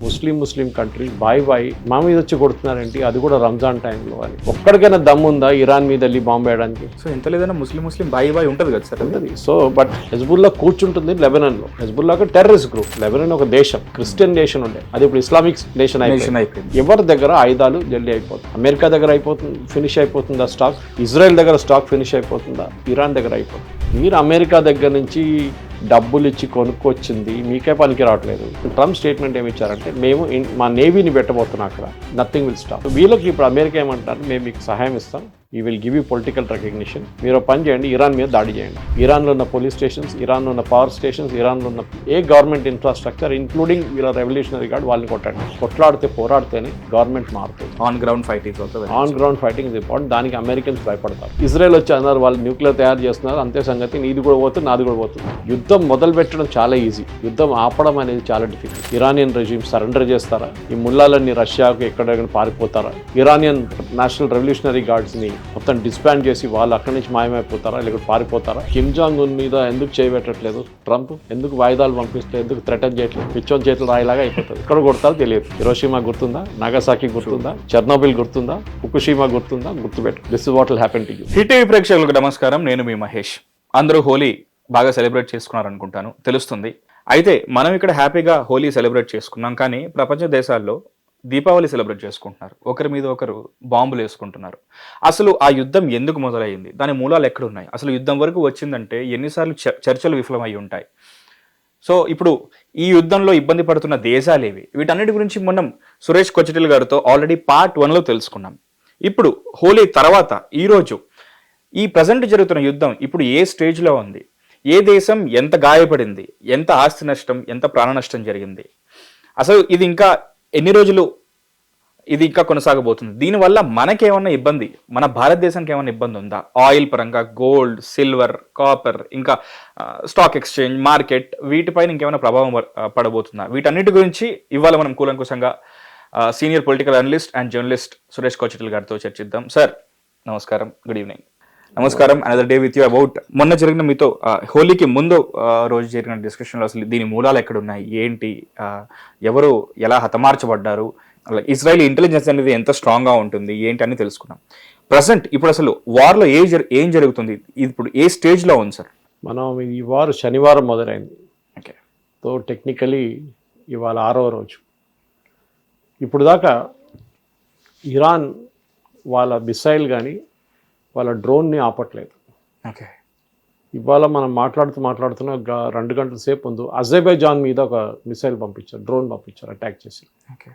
ముస్లిం country bye మా మీద వచ్చి కొడుతున్నారేంటి, అది కూడా రంజాన్ టైంలో అని. ఒక్కడికైనా దమ్ముందా ఇరాన్ మీద వెళ్ళి బాంబు వేయడానికి? సో ఎంత లేదన్నా ముస్లిం బాయ్ ఉంటుంది కదా సార్. ఉంటుంది. సో బట్ హెజ్బుల్లా కూర్చుంటుంది లెబనాన్లో. హెజ్బుల్లా ఒక టెర్రరిస్ట్ గ్రూప్. లెబనాన్ ఒక దేశం, క్రిస్టియన్ నేషన్ ఉండే, అది ఇప్పుడు ఇస్లామిక్ నేషన్ అయిపోయింది. ఎవరి దగ్గర ఆయుధాలు జల్దీ అయిపోతుంది. అమెరికా దగ్గర అయిపోతుంది, ఫినిష్ అయిపోతుందా స్టాక్. ఇజ్రాయెల్ దగ్గర స్టాక్ ఫినిష్ అయిపోతుందా, ఇరాన్ దగ్గర అయిపోతుంది. మీరు అమెరికా దగ్గర నుంచి డబ్బులు ఇచ్చి కొనుక్కొచ్చింది మీకే పనికి రావట్లేదు. ట్రంప్ స్టేట్మెంట్ ఏమి ఇచ్చారంటే, మేము మా నేవీని పెట్టబోతున్నాం అక్కడ, నథింగ్ విల్ స్టాప్. వీళ్ళకి ఇప్పుడు అమెరికా ఏమంటారు, మేము మీకు సహాయం ఇస్తాం, ఈ will give you political recognition. మీరు పని చేయండి, ఇరాన్ మీద దాడి చేయండి. ఇరాన్లో ఉన్న పోలీస్ స్టేషన్స్, ఇరాన్లో ఉన్న పవర్ స్టేషన్స్, ఇరాన్లో ఉన్న ఏ గవర్నమెంట్ ఇన్ఫ్రాస్ట్రక్చర్ ఇంక్లూడింగ్ వీళ్ళ రెవల్యూషనరీ గార్డ్ వాళ్ళని కొట్టండి. కొట్లాడితే పోరాడితేనే గవర్నమెంట్ మారుతుంది. On ground fighting is important. దానికి అమెరికన్స్ భయపడతారు. ఇజ్రాయెల్ వచ్చి అన్నారు వాళ్ళు న్యూక్లియర్ తయారు చేస్తున్నారు, అంతే సంగతి, నీది కూడా పోతుంది, నాది కూడా పోతుంది. యుద్ధం మొదలు పెట్టడం చాలా ఈజీ, యుద్ధం ఆపడం అనేది చాలా డిఫికల్ట్. ఇరానియన్ రెజ్యూమ్ సరెండర్ చేస్తారా? ఈ ముల్లాలన్నీ రష్యాకు ఎక్కడెక్కడ పారిపోతారా? ఇరానియన్ నేషనల్ రెవల్యూషనరీ గార్డ్స్ ని మొత్తం డిస్బాండ్ చేసి వాళ్ళు అక్కడి నుంచి మాయమైపోతారా, లేకపోతే పారిపోతారా? కిమ్ జాంగ్ ఉన్ మీద ఎందుకు చేయబెట్టట్లేదు ట్రంప్? ఎందుకు వాయిదాలు పంపిస్తే, ఎందుకు థ్రెటన్ చేయట్లేదు? పిచ్చోన్ చేతులు రాయిలాగా అయిపోతుంది. ఎక్కడ కొడతారో తెలియదు. హిరోషిమా గుర్తుందా, నాగసాకి గుర్తుందా, చెర్నోబిల్ గుర్తుందా, ఫుకుషిమా గుర్తుందా? గుర్తుపెట్టు. This is what will happen to you. Hit TV ప్రేక్షకులకు నమస్కారం, నేను మీ మహేష్. అందరూ హోలీ బాగా సెలబ్రేట్ చేసుకున్నారనుకుంటాను, తెలుస్తుంది. అయితే మనం ఇక్కడ హ్యాపీగా హోలీ సెలబ్రేట్ చేసుకున్నాం, కానీ ప్రపంచ దేశాల్లో దీపావళి సెలబ్రేట్ చేసుకుంటున్నారు. ఒకరి మీద ఒకరు బాంబులు వేసుకుంటున్నారు. అసలు ఆ యుద్ధం ఎందుకు మొదలైంది, దాని మూలాలు ఎక్కడున్నాయి, అసలు యుద్ధం వరకు వచ్చిందంటే ఎన్నిసార్లు చర్చలు విఫలమై ఉంటాయి. సో ఇప్పుడు ఈ యుద్ధంలో ఇబ్బంది పడుతున్న దేశాలేవి, వీటన్నిటి గురించి మనం సురేష్ కొచ్చిటిల్ గారితో ఆల్రెడీ పార్ట్ 1లో తెలుసుకున్నాం. ఇప్పుడు హోలీ తర్వాత ఈరోజు ఈ ప్రజెంట్ జరుగుతున్న యుద్ధం ఇప్పుడు ఏ స్టేజ్లో ఉంది, ఏ దేశం ఎంత గాయపడింది, ఎంత ఆస్తి నష్టం, ఎంత ప్రాణ నష్టం జరిగింది, అసలు ఇది ఇంకా ఎన్ని రోజులు ఇది ఇంకా కొనసాగబోతుంది, దీనివల్ల మనకేమన్నా ఇబ్బంది, మన భారతదేశానికి ఏమన్నా ఇబ్బంది ఉందా, ఆయిల్ పరంగా, గోల్డ్, సిల్వర్, కాపర్, ఇంకా స్టాక్ ఎక్స్చేంజ్, మార్కెట్, వీటిపైన ఇంకేమైనా ప్రభావం పడబోతుందా, వీటన్నిటి గురించి ఇవాళ మనం కూలంకుశంగా senior political analyst and journalist Suresh Kochattil గారితో చర్చిద్దాం. సార్ నమస్కారం, గుడ్ ఈవినింగ్. నమస్కారం. Another day with you about మొన్న జరిగిన మీతో హోలీకి ముందు రోజు జరిగిన డిస్కషన్లో అసలు దీని మూలాలు ఎక్కడ ఉన్నాయి, ఏంటి, ఎవరు ఎలా హతమార్చబడ్డారు, ఇజ్రాయెల్ ఇంటెలిజెన్స్ అనేది ఎంత స్ట్రాంగ్గా ఉంటుంది, ఏంటి అని తెలుసుకున్నాం. ప్రజెంట్ ఇప్పుడు అసలు వార్లో ఏం జరుగుతుంది, ఇప్పుడు ఏ స్టేజ్లో ఉంది సార్? మనం ఈ వార్ శనివారం మొదలైంది. ఓకే. సో టెక్నికలీ ఇవాళ 6వ రోజు. ఇప్పుడు దాకా ఇరాన్ వాళ్ళ మిసైల్ కానీ వాళ్ళ డ్రోన్ని ఆపట్లేదు. ఓకే. ఇవాళ మనం మాట్లాడుతున్న 2 గంటల సేపు ముందు అజర్బైజాన్ మీద ఒక మిసైల్ పంపించారు, డ్రోన్ పంపించారు, అటాక్ చేసి. ఓకే.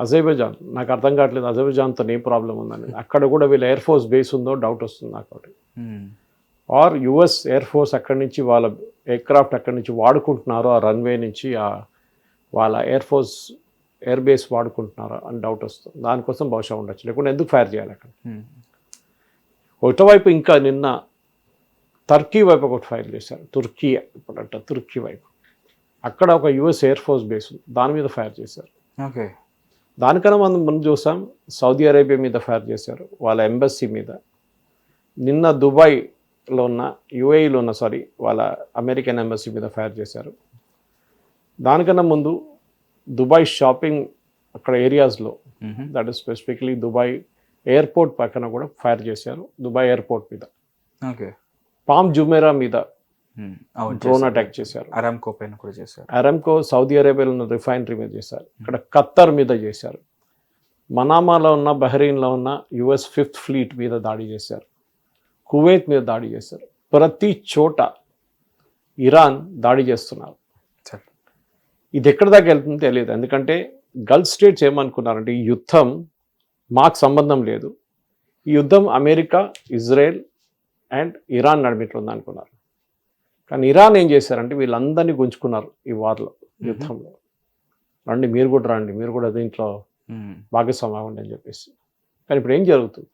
అజర్బైజాన్ నాకు అర్థం కావట్లేదు అజర్బైజాన్తో ఏం ప్రాబ్లం ఉందని. అక్కడ కూడా వీళ్ళ ఎయిర్ ఫోర్స్ బేస్ ఉందో డౌట్ వస్తుంది నాకు ఒకటి. ఆర్ యుఎస్ ఎయిర్ ఫోర్స్ అక్కడి నుంచి వాళ్ళ ఎయిర్క్రాఫ్ట్ అక్కడి నుంచి వాడుకుంటున్నారో, ఆ రన్వే నుంచి వాళ్ళ ఎయిర్ ఫోర్స్ ఎయిర్ బేస్ వాడుకుంటున్నారో అని డౌట్ వస్తుంది. దానికోసం బహుశా ఉండొచ్చు, లేకుంటే ఎందుకు ఫైర్ చేయాలి అక్కడ. ఒకటోవైపు ఇంకా నిన్న టర్కీ వైపు ఒకటి ఫైర్ చేశారు, తుర్కీ వైపు. అక్కడ ఒక యుఎస్ ఎయిర్ ఫోర్స్ బేస్ ఉంది, దాని మీద ఫైర్ చేశారు. ఓకే. దానికన్నా మనం చూసాం సౌదీ అరేబియా మీద ఫైర్ చేశారు, వాళ్ళ ఎంబసీ మీద. నిన్న దుబాయ్లో ఉన్న యుఏఈలో ఉన్న వాళ్ళ అమెరికన్ ఎంబసీ మీద ఫైర్ చేశారు. దానికన్నా ముందు దుబాయ్ షాపింగ్ అక్కడ ఏరియాస్లో, that is specifically Dubai airport పక్కన కూడా ఫైర్ చేశారు, దుబాయ్ ఎయిర్పోర్ట్ మీద. ఓకే. పామ్ జుమేరా మీద డ్రోన్ అటాక్ చేశారు. అరామ్కో పైన కూడా చేశారు. అరామ్కో సౌదీ అరేబియాలో ఉన్న రిఫైనరీ మీద చేశారు. ఇక్కడ ఖత్తర్ మీద చేశారు. మనామాలో ఉన్న, బహ్రెయిన్లో ఉన్న యుఎస్ 5th ఫ్లీట్ మీద దాడి చేశారు. కువైత్ మీద దాడి చేశారు. ప్రతి చోట ఇరాన్ దాడి చేస్తున్నారు. ఇది ఎక్కడి దాకా వెళ్తుందో తెలియదు. ఎందుకంటే గల్ఫ్ స్టేట్స్ ఏమనుకున్నారంటే ఈ యుద్ధం మాకు సంబంధం లేదు, ఈ యుద్ధం అమెరికా, ఇజ్రాయెల్ అండ్ ఇరాన్ నడిమిట్లో ఉందనుకున్నారు. కానీ ఇరాన్ ఏం చేశారంటే వీళ్ళందరినీ గుంజుకున్నారు ఈ వార్లో, యుద్ధంలో. రండి మీరు కూడా రండి, మీరు కూడా దీంట్లో భాగస్వామ్యం అవ్వండి అని చెప్పేసి. కానీ ఇప్పుడు ఏం జరుగుతుంది,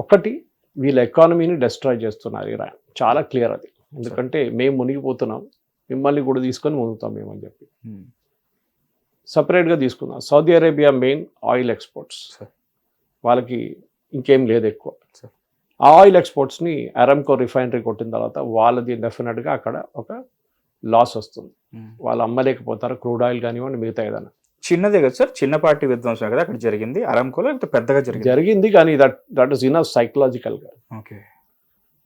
ఒకటి వీళ్ళ ఎకానమీని డెస్ట్రాయ్ చేస్తున్నారు ఇరాన్, చాలా క్లియర్ అది. ఎందుకంటే మేము మునిగిపోతున్నాం, మిమ్మల్ని కూడా తీసుకొని మునుగుతాం మేమని చెప్పి సపరేట్గా తీసుకుందాం. Saudi Arabia main oil exports, వాళ్ళకి ఇంకేం లేదు ఎక్కువ. ఆ ఆయిల్ ఎక్స్పోర్ట్స్ని అరామ్కో రిఫైనరీ కొట్టిన తర్వాత వాళ్ళది డెఫినెట్గా అక్కడ ఒక లాస్ వస్తుంది. వాళ్ళు అమ్మలేకపోతారు, క్రూడ్ ఆయిల్ కానివ్వండి మిగతా ఏదైనా. చిన్నదే కదా సార్, చిన్నపాటి విధ్వంసం కదా అక్కడ జరిగింది అరామ్కోలో, లేకపోతే పెద్దగా జరిగింది? జరిగింది కానీ దట్ ఈస్ ఇనఫ్ సైకలాజికల్గా. ఓకే.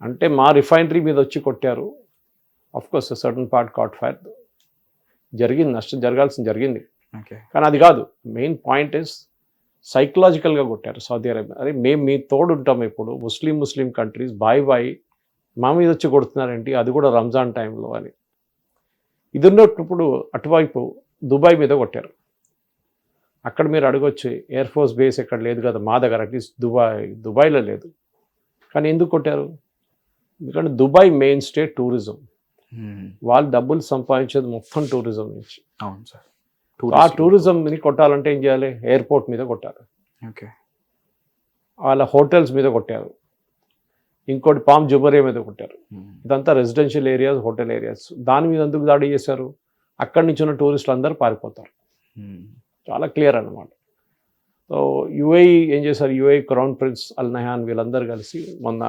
అంటే మా రిఫైనరీ మీద వచ్చి కొట్టారు, of course certain part caught fire, జరిగింది, నష్టం జరగాల్సింది జరిగింది. ఓకే. కానీ అది కాదు మెయిన్ పాయింట్ ఇస్ సైకలాజికల్గా కొట్టారు సౌదీ అరేబియా. అరే మేము మీ తోడు ఉంటాం, ఇప్పుడు ముస్లిం కంట్రీస్ బాయ్ మా మీద వచ్చి కొడుతున్నారేంటి, అది కూడా రంజాన్ టైంలో అని. ఇది ఉన్నప్పుడు అటువైపు దుబాయ్ మీద కొట్టారు. అక్కడ మీరు అడగొచ్చు ఎయిర్ ఫోర్స్ బేస్ ఎక్కడ లేదు కదా మా దగ్గర, అట్లీస్ట్ దుబాయ్లో లేదు. కానీ ఎందుకు కొట్టారు? ఎందుకంటే దుబాయ్ మెయిన్ స్టేట్ టూరిజం, వాళ్ళు డబ్బులు సంపాదించేది మొత్తం టూరిజం నుంచి. అవును సార్. ఆ టూరిజంని కొట్టాలంటే ఏం చేయాలి? ఎయిర్పోర్ట్ మీద కొట్టారు, ఓకే, వాళ్ళ హోటల్స్ మీద కొట్టారు, ఇంకోటి పామ్ జుబరియా మీద కొట్టారు. ఇదంతా రెసిడెన్షియల్ ఏరియాస్, హోటల్ ఏరియాస్. దాని మీద ఎందుకు దాడి చేశారు? అక్కడి నుంచి ఉన్న టూరిస్టులు అందరూ పారిపోతారు. చాలా క్లియర్ అన్నమాట. సో యుఏఈ ఏం చేశారు? యుఏఈ క్రౌన్ ప్రిన్స్ అల్ నహాన్ వీళ్ళందరూ కలిసి మొన్న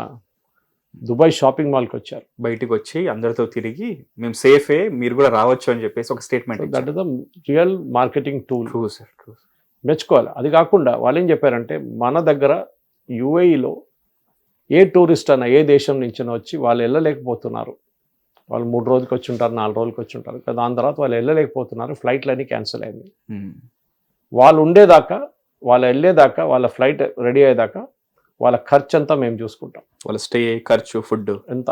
దుబాయ్ షాపింగ్ మాల్కి వచ్చారు. బయటికి వచ్చి అందరితో తిరిగి మేము సేఫే, మీరు కూడా రావచ్చు అని చెప్పేసి ఒక statement. That is the real marketing tool. True sir, true. మెచ్చుకోవాలి. అది కాకుండా వాళ్ళు ఏం చెప్పారంటే మన దగ్గర యుఏఈలో ఏ టూరిస్ట్ అన్న ఏ దేశం నుంచినా వచ్చి వాళ్ళు వెళ్ళలేకపోతున్నారు, వాళ్ళు 3 రోజులకి వచ్చి ఉంటారు, 4 రోజులకి వచ్చి ఉంటారు, దాని తర్వాత వాళ్ళు వెళ్ళలేకపోతున్నారు, ఫ్లైట్లు అన్నీ క్యాన్సిల్ అయింది. వాళ్ళు ఉండేదాకా, వాళ్ళు వెళ్ళేదాకా, వాళ్ళ ఫ్లైట్ రెడీ అయ్యేదాకా వాళ్ళ ఖర్చు అంతా మేము చూసుకుంటాం. వాళ్ళ స్టే ఖర్చు, ఫుడ్ ఎంత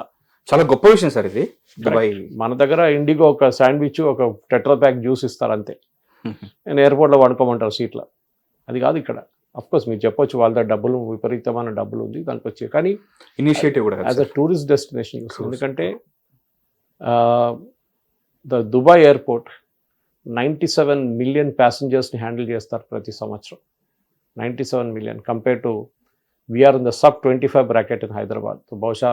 చాలా గొప్ప విషయం సార్ ఇది. దుబాయ్ మన దగ్గర ఇండిగో ఒక శాండ్విచ్, ఒక టెట్రా ప్యాక్ జ్యూస్ ఇస్తారు అంతే. నేను ఎయిర్పోర్ట్లో పడుకోమంటారు సీట్లో. అది కాదు ఇక్కడ. అఫ్ కోర్స్ మీరు చెప్పొచ్చు వాళ్ళ దగ్గర డబ్బులు, విపరీతమైన డబ్బులు ఉంది దానికి వచ్చి, కానీ ఇనిషియేటివ్ కూడా యాజ్ అ టూరిస్ట్ డెస్టినేషన్ చూస్తుంది. ఎందుకంటే ద దుబాయ్ ఎయిర్పోర్ట్ 97 మిలియన్ ప్యాసింజర్స్ని హ్యాండిల్ చేస్తారు ప్రతి సంవత్సరం. 97 million compare to we are in సబ్ 25 బ్రాకెట్ ఇన్ హైదరాబాద్. బహుశా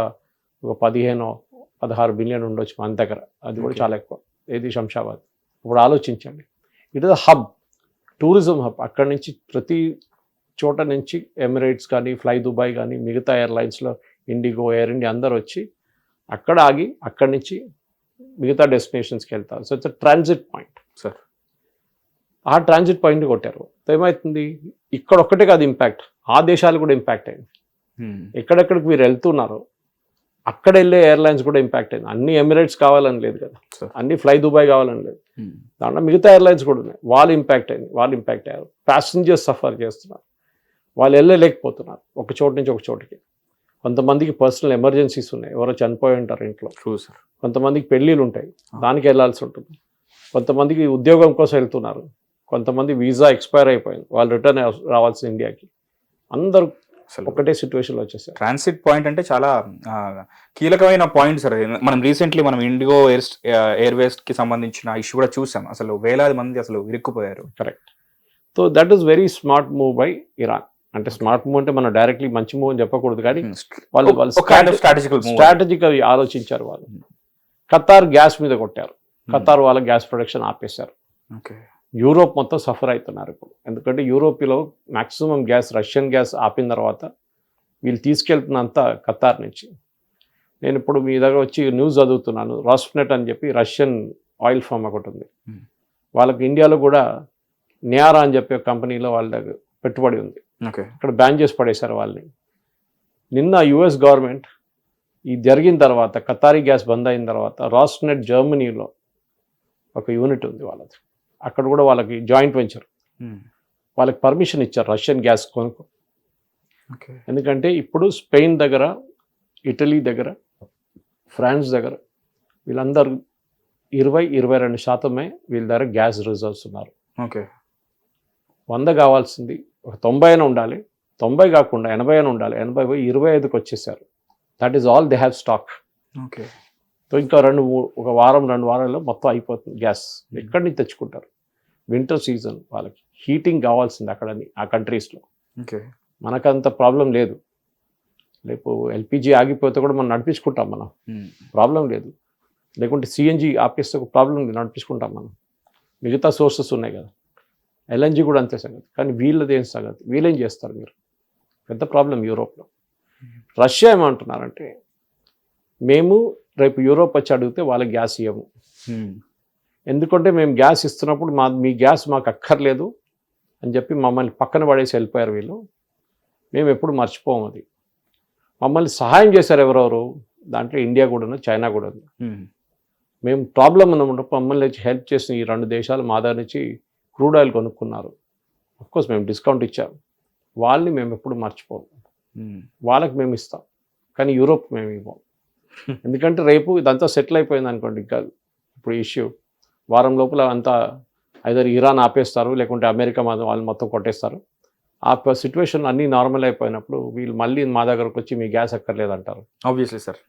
ఒక 15-16 బిలియన్ ఉండొచ్చు మన దగ్గర, అది కూడా చాలా ఎక్కువ. ఏది శంషాబాద్. ఇప్పుడు ఆలోచించండి, it is a hub, tourism hub. అక్కడి నుంచి ప్రతి చోట నుంచి ఎమిరేట్స్ కానీ, ఫ్లై దుబాయ్ కానీ, మిగతా ఎయిర్లైన్స్లో ఇండిగో, ఎయిర్ ఇండియా అందరూ వచ్చి అక్కడ ఆగి అక్కడి నుంచి మిగతా డెస్టినేషన్స్కి వెళ్తారు. So it's transit point sir. ఆ ట్రాన్సిట్ పాయింట్ కొట్టారు. ఏమవుతుంది? ఇక్కడ ఒక్కటే కాదు ఇంపాక్ట్, ఆ దేశాలు కూడా ఇంపాక్ట్ అయింది. ఎక్కడెక్కడికి మీరు వెళ్తున్నారో అక్కడ వెళ్ళే ఎయిర్లైన్స్ కూడా ఇంపాక్ట్ అయింది. అన్ని ఎమిరేట్స్ కావాలని లేదు కదా, అన్ని ఫ్లై దుబాయ్ కావాలని లేదు, దాంట్లో మిగతా ఎయిర్లైన్స్ కూడా ఉన్నాయి. వాళ్ళు ఇంపాక్ట్ అయ్యారు. ప్యాసింజర్స్ సఫర్ చేస్తున్నారు, వాళ్ళు వెళ్ళలేకపోతున్నారు ఒక చోటు నుంచి ఒక చోటుకి. కొంతమందికి పర్సనల్ ఎమర్జెన్సీస్ ఉన్నాయి, ఎవరో చనిపోయి ఉంటారు ఇంట్లో. True sir. కొంతమందికి పెళ్ళిళ్ళు ఉంటాయి, దానికి వెళ్ళాల్సి ఉంటుంది. కొంతమందికి ఉద్యోగం కోసం వెళ్తున్నారు, కొంతమంది వీసా ఎక్స్పైర్ అయిపోయింది, వాళ్ళు రిటర్న్ రావాల్సిన ఇండియాకి. అందరూ ఒకటే సిచ్యువేషన్లో వచ్చేసారు. ట్రాన్సిట్ పాయింట్ అంటే చాలా కీలకమైన పాయింట్ సార్. మనం రీసెంట్లీ మనం ఇండిగో ఎయిర్వేస్ కి సంబంధించిన ఇష్యూ కూడా చూసాం. అసలు వేలాది మంది అసలు ఇరుక్కుపోయారు. Correct. So that is very smart move by Iran. అంటే స్మార్ట్ మూవ్ అంటే మనం డైరెక్ట్లీ మంచి మూవ్ అని చెప్పకూడదు, కానీ వాళ్ళు స్ట్రాటజికల్ ఆలోచించారు. వాళ్ళు ఖతార్ గ్యాస్ మీద కొట్టారు. ఖతార్ వాళ్ళ గ్యాస్ ప్రొడక్షన్ ఆపేశారు. యూరోప్ మొత్తం సఫర్ అవుతున్నారు ఇప్పుడు. ఎందుకంటే యూరోప్లో మ్యాక్సిమం గ్యాస్, రష్యన్ గ్యాస్ ఆపిన తర్వాత వీళ్ళు తీసుకెళ్తున్నంత ఖతార్ నుంచి. నేను ఇప్పుడు మీ దగ్గర వచ్చి న్యూస్ చదువుతున్నాను, రాస్నెట్ అని చెప్పి రష్యన్ ఆయిల్ ఫామ్ ఒకటి ఉంది, వాళ్ళకి ఇండియాలో కూడా నియారా అని చెప్పే కంపెనీలో వాళ్ళ దగ్గర పెట్టుబడి ఉంది. ఇక్కడ బ్యాన్ చేసి పడేశారు వాళ్ళని. నిన్న యుఎస్ గవర్నమెంట్ ఇది జరిగిన తర్వాత, ఖతారీ గ్యాస్ బంద్ అయిన తర్వాత, రాస్నెట్ జర్మనీలో ఒక యూనిట్ ఉంది వాళ్ళది, అక్కడ కూడా వాళ్ళకి జాయింట్ వెంచర్, వాళ్ళకి పర్మిషన్ ఇచ్చారు రష్యన్ గ్యాస్ కొనుక్కో. ఎందుకంటే ఇప్పుడు స్పెయిన్ దగ్గర, ఇటలీ దగ్గర, ఫ్రాన్స్ దగ్గర వీళ్ళందరూ 20-22% వీళ్ళ దగ్గర గ్యాస్ రిజర్వ్స్ ఉన్నారు. 100 కావాల్సింది ఒక 90 అయినా ఉండాలి, 90 కాకుండా 80 అయినా ఉండాలి, 80 పోయి 25కి వచ్చేసారు. That is all they have stock. So ఇంకా ఒక వారం 2 వారాల్లో మొత్తం అయిపోతుంది గ్యాస్. ఎక్కడి నుంచి తెచ్చుకుంటారు? వింటర్ సీజన్, వాళ్ళకి హీటింగ్ కావాల్సింది అక్కడని ఆ కంట్రీస్లో. మనకంత ప్రాబ్లం లేదు, లేకపోతే ఎల్పిజి ఆగిపోతే కూడా మనం నడిపించుకుంటాం, మనం ప్రాబ్లం లేదు. లేకుంటే సిఎన్జి ఆపేస్తే ఒక ప్రాబ్లం లేదు, నడిపించుకుంటాం మనం. మిగతా సోర్సెస్ ఉన్నాయి కదా, ఎల్ఎన్జి కూడా అంతే సంగతి. కానీ వీళ్ళది ఏం సంగతి? వీళ్ళేం చేస్తారు? మీరు పెద్ద ప్రాబ్లం యూరోప్లో. రష్యా ఏమంటున్నారంటే, మేము రేపు యూరోప్ వచ్చి అడిగితే వాళ్ళకి గ్యాస్ ఇవ్వము, ఎందుకంటే మేము గ్యాస్ ఇస్తున్నప్పుడు మీ గ్యాస్ మాకు అక్కర్లేదు అని చెప్పి మమ్మల్ని పక్కన పడేసి వెళ్ళిపోయారు వీళ్ళు. మేము ఎప్పుడు మర్చిపోము అది. మమ్మల్ని సహాయం చేశారు ఎవరెవరు, దాంట్లో ఇండియా కూడా ఉంది, చైనా కూడా ఉంది. మేము ప్రాబ్లం ఉన్నప్పుడు మమ్మల్ని హెల్ప్ చేసిన ఈ 2 దేశాలు మా దగ్గర నుంచి క్రూడ్ ఆయిల్ కొనుక్కున్నారు. అఫ్కోర్స్ మేము డిస్కౌంట్ ఇచ్చాము. వాళ్ళని మేము ఎప్పుడు మర్చిపోము. వాళ్ళకి మేము ఇస్తాం, కానీ యూరోప్ మేము ఇవ్వం. ఎందుకంటే రేపు ఇదంతా సెటిల్ అయిపోయింది అనుకోండి, ఇంకా ఇప్పుడు ఇష్యూ వారం లోపల అంతా ఐదర్ ఇరాన్ ఆపేస్తారు, లేకుంటే అమెరికా వాళ్ళు మొత్తం కొట్టేస్తారు. ఆ సిచ్యువేషన్ అన్నీ నార్మల్ అయిపోయినప్పుడు వీళ్ళు మళ్ళీ మా దగ్గరకు వచ్చి మీ గ్యాస్ అక్కర్లేదు అంటారు. Obviously sir.